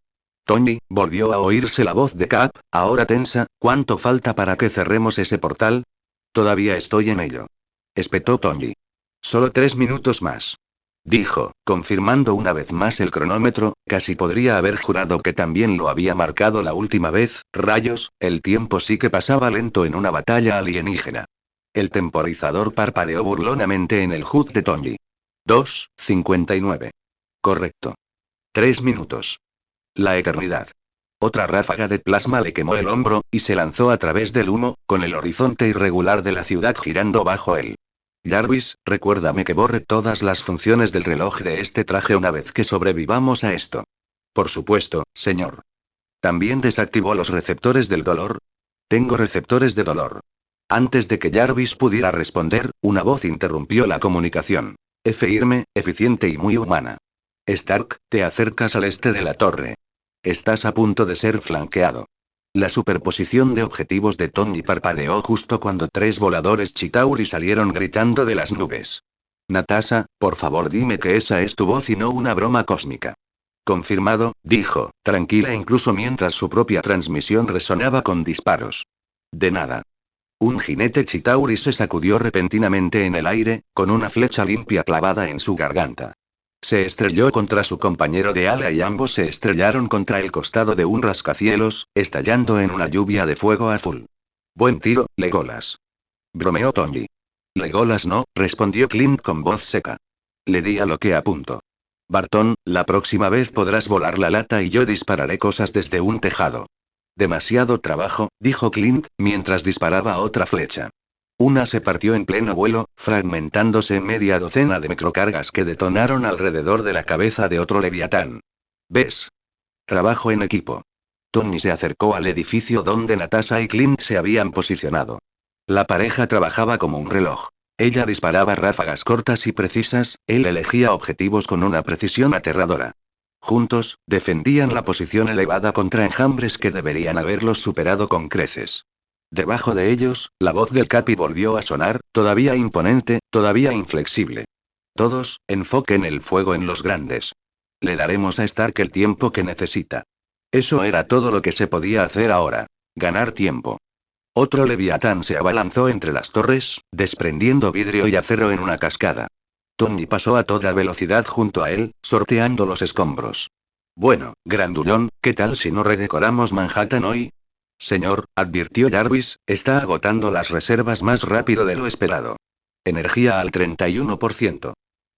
Tony, volvió a oírse la voz de Cap, ahora tensa, ¿cuánto falta para que cerremos ese portal? Todavía estoy en ello. Espetó Tony. Solo 3 minutos más. Dijo, confirmando una vez más el cronómetro, casi podría haber jurado que también lo había marcado la última vez. Rayos, el tiempo sí que pasaba lento en una batalla alienígena. El temporizador parpadeó burlonamente en el HUD de Tony. 2:59. Correcto. 3 minutos. La eternidad. Otra ráfaga de plasma le quemó el hombro, y se lanzó a través del humo, con el horizonte irregular de la ciudad girando bajo él. Jarvis, recuérdame que borre todas las funciones del reloj de este traje una vez que sobrevivamos a esto. Por supuesto, señor. ¿También desactivó los receptores del dolor? Tengo receptores de dolor. Antes de que Jarvis pudiera responder, una voz interrumpió la comunicación. Firme, eficiente y muy humana. Stark, te acercas al este de la torre. Estás a punto de ser flanqueado. La superposición de objetivos de Tony parpadeó justo cuando 3 voladores Chitauri salieron gritando de las nubes. Natasha, por favor dime que esa es tu voz y no una broma cósmica. Confirmado, dijo, tranquila incluso mientras su propia transmisión resonaba con disparos. De nada. Un jinete Chitauri se sacudió repentinamente en el aire, con una flecha limpia clavada en su garganta. Se estrelló contra su compañero de ala y ambos se estrellaron contra el costado de un rascacielos, estallando en una lluvia de fuego azul. Buen tiro, Legolas. Bromeó Tony. Legolas no, respondió Clint con voz seca. Le di a lo que apunto. Bartón, la próxima vez podrás volar la lata y yo dispararé cosas desde un tejado. Demasiado trabajo, dijo Clint, mientras disparaba otra flecha. Una se partió en pleno vuelo, fragmentándose en media docena de microcargas que detonaron alrededor de la cabeza de otro leviatán. ¿Ves? Trabajo en equipo. Tony se acercó al edificio donde Natasha y Clint se habían posicionado. La pareja trabajaba como un reloj. Ella disparaba ráfagas cortas y precisas, él elegía objetivos con una precisión aterradora. Juntos, defendían la posición elevada contra enjambres que deberían haberlos superado con creces. Debajo de ellos, la voz del Capi volvió a sonar, todavía imponente, todavía inflexible. Todos, enfoquen el fuego en los grandes. Le daremos a Stark el tiempo que necesita. Eso era todo lo que se podía hacer ahora. Ganar tiempo. Otro leviatán se abalanzó entre las torres, desprendiendo vidrio y acero en una cascada. Tony pasó a toda velocidad junto a él, sorteando los escombros. Bueno, grandullón, ¿qué tal si no redecoramos Manhattan hoy? Señor, advirtió Jarvis, está agotando las reservas más rápido de lo esperado. Energía al 31%.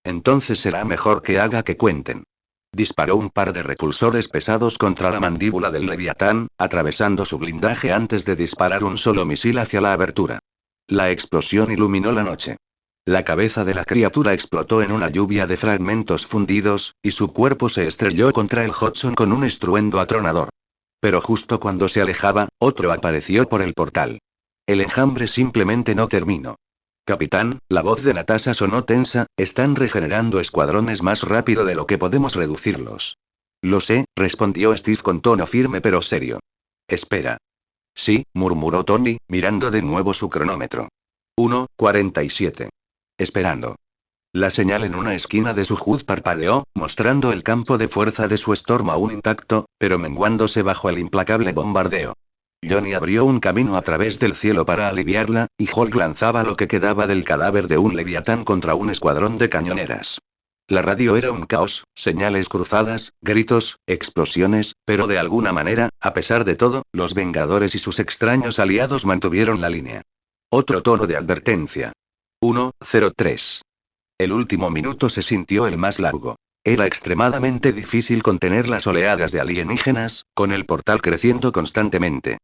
Entonces será mejor que haga que cuenten. Disparó un par de repulsores pesados contra la mandíbula del leviatán, atravesando su blindaje antes de disparar un solo misil hacia la abertura. La explosión iluminó la noche. La cabeza de la criatura explotó en una lluvia de fragmentos fundidos, y su cuerpo se estrelló contra el Hudson con un estruendo atronador. Pero justo cuando se alejaba, otro apareció por el portal. El enjambre simplemente no terminó. Capitán, la voz de Natasha sonó tensa, están regenerando escuadrones más rápido de lo que podemos reducirlos. Lo sé, respondió Steve con tono firme pero serio. Espera. Sí, murmuró Tony, mirando de nuevo su cronómetro. 1:47. Esperando. La señal en una esquina de su HUD parpadeó, mostrando el campo de fuerza de su Storm aún intacto, pero menguándose bajo el implacable bombardeo. Johnny abrió un camino a través del cielo para aliviarla, y Hulk lanzaba lo que quedaba del cadáver de un leviatán contra un escuadrón de cañoneras. La radio era un caos, señales cruzadas, gritos, explosiones, pero de alguna manera, a pesar de todo, los Vengadores y sus extraños aliados mantuvieron la línea. Otro tono de advertencia. 1:03. El último minuto se sintió el más largo. Era extremadamente difícil contener las oleadas de alienígenas, con el portal creciendo constantemente.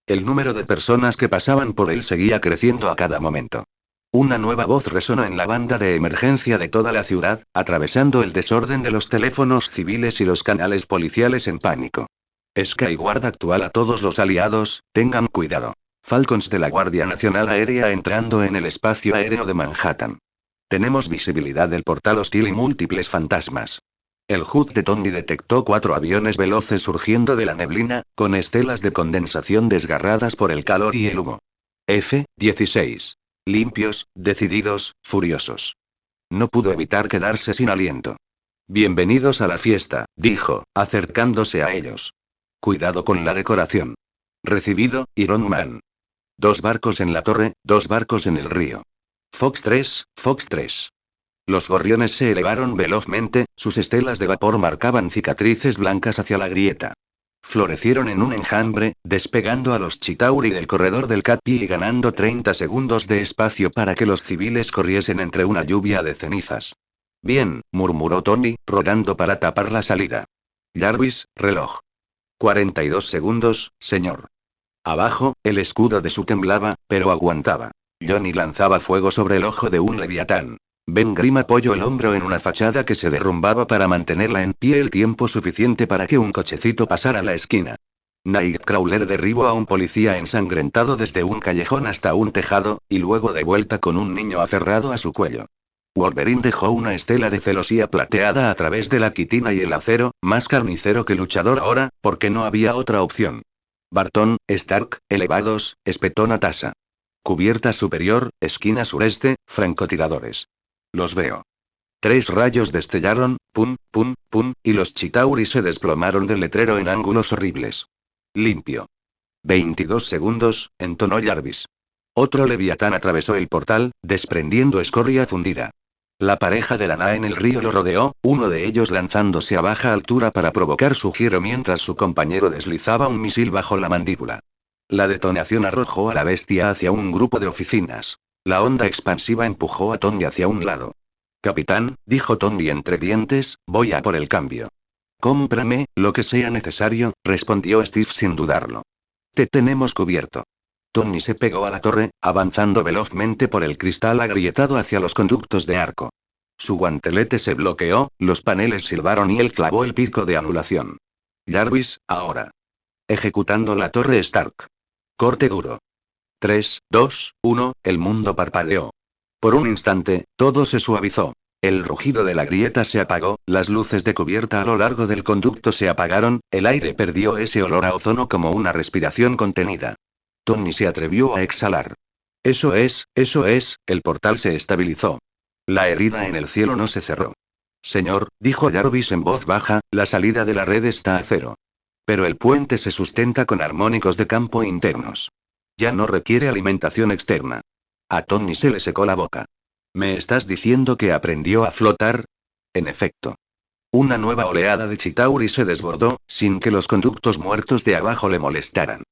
El número de personas que pasaban por él seguía creciendo a cada momento. Una nueva voz resonó en la banda de emergencia de toda la ciudad, atravesando el desorden de los teléfonos civiles y los canales policiales en pánico. Skyguard actual a todos los aliados, tengan cuidado. Falcons de la Guardia Nacional Aérea entrando en el espacio aéreo de Manhattan. Tenemos visibilidad del portal hostil y múltiples fantasmas. El HUD de Tony detectó 4 aviones veloces surgiendo de la neblina, con estelas de condensación desgarradas por el calor y el humo. F-16. Limpios, decididos, furiosos. No pudo evitar quedarse sin aliento. Bienvenidos a la fiesta, dijo, acercándose a ellos. Cuidado con la decoración. Recibido, Iron Man. 2 barcos en la torre, 2 barcos en el río. Fox 3, Fox 3. Los gorriones se elevaron velozmente, sus estelas de vapor marcaban cicatrices blancas hacia la grieta. Florecieron en un enjambre, despegando a los Chitauri del corredor del Capi y ganando 30 segundos de espacio para que los civiles corriesen entre una lluvia de cenizas. Bien, murmuró Tony, rodando para tapar la salida. Jarvis, reloj. 42 segundos, señor. Abajo, el escudo de su temblaba, pero aguantaba. Johnny lanzaba fuego sobre el ojo de un leviatán. Ben Grimm apoyó el hombro en una fachada que se derrumbaba para mantenerla en pie el tiempo suficiente para que un cochecito pasara la esquina. Nightcrawler derribó a un policía ensangrentado desde un callejón hasta un tejado, y luego de vuelta con un niño aferrado a su cuello. Wolverine dejó una estela de celosía plateada a través de la quitina y el acero, más carnicero que luchador ahora, porque no había otra opción. Barton, Stark, elevados, espetó Natasha. Cubierta superior, esquina sureste, francotiradores. Los veo. 3 rayos destellaron, pum, pum, pum, y los Chitauri se desplomaron del letrero en ángulos horribles. Limpio. 22 segundos, entonó Jarvis. Otro leviatán atravesó el portal, desprendiendo escoria fundida. La pareja de Lana en el río lo rodeó, uno de ellos lanzándose a baja altura para provocar su giro mientras su compañero deslizaba un misil bajo la mandíbula. La detonación arrojó a la bestia hacia un grupo de oficinas. La onda expansiva empujó a Tony hacia un lado. Capitán, dijo Tony entre dientes, voy a por el cambio. Cómprame, lo que sea necesario, respondió Steve sin dudarlo. Te tenemos cubierto. Tony se pegó a la torre, avanzando velozmente por el cristal agrietado hacia los conductos de arco. Su guantelete se bloqueó, los paneles silbaron y él clavó el pico de anulación. Jarvis, ahora. Ejecutando la torre Stark. Corte duro. 3, 2, 1, el mundo parpadeó. Por un instante, todo se suavizó. El rugido de la grieta se apagó, las luces de cubierta a lo largo del conducto se apagaron, el aire perdió ese olor a ozono como una respiración contenida. Tony se atrevió a exhalar. Eso es, el portal se estabilizó. La herida en el cielo no se cerró. Señor, dijo Jarvis en voz baja, la salida de la red está a cero. Pero el puente se sustenta con armónicos de campo internos. Ya no requiere alimentación externa. A Tony se le secó la boca. ¿Me estás diciendo que aprendió a flotar? En efecto. Una nueva oleada de Chitauri se desbordó, sin que los conductos muertos de abajo le molestaran.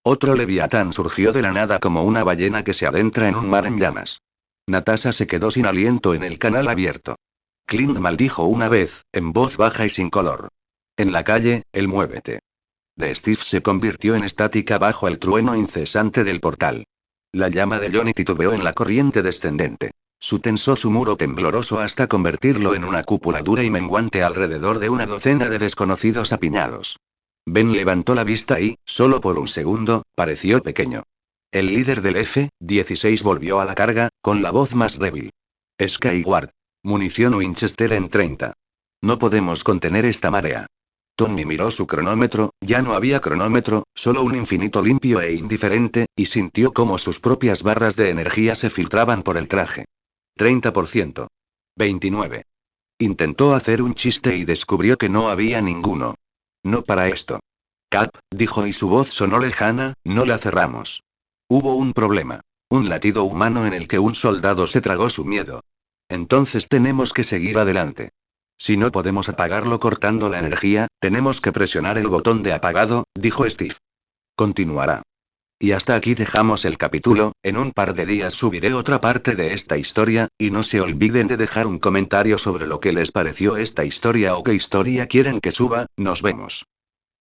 Otro leviatán surgió de la nada como una ballena que se adentra en un mar en llamas. Natasha se quedó sin aliento en el canal abierto. Clint maldijo una vez, en voz baja y sin color. En la calle, el muévete. De Steve se convirtió en estática bajo el trueno incesante del portal. La llama de Johnny titubeó en la corriente descendente. Tensó su muro tembloroso hasta convertirlo en una cúpula dura y menguante alrededor de una docena de desconocidos apiñados. Ben levantó la vista y, solo por un segundo, pareció pequeño. El líder del F-16 volvió a la carga, con la voz más débil. Skyward. Munición Winchester en 30. No podemos contener esta marea. Tony miró su cronómetro, ya no había cronómetro, solo un infinito limpio e indiferente, y sintió cómo sus propias barras de energía se filtraban por el traje. 30%. 29. Intentó hacer un chiste y descubrió que no había ninguno. No para esto. Cap, dijo y su voz sonó lejana, no la cerramos. Hubo un problema. Un latido humano en el que un soldado se tragó su miedo. Entonces tenemos que seguir adelante. Si no podemos apagarlo cortando la energía, tenemos que presionar el botón de apagado, dijo Steve. Continuará. Y hasta aquí dejamos el capítulo, en un par de días subiré otra parte de esta historia, y no se olviden de dejar un comentario sobre lo que les pareció esta historia o qué historia quieren que suba, nos vemos.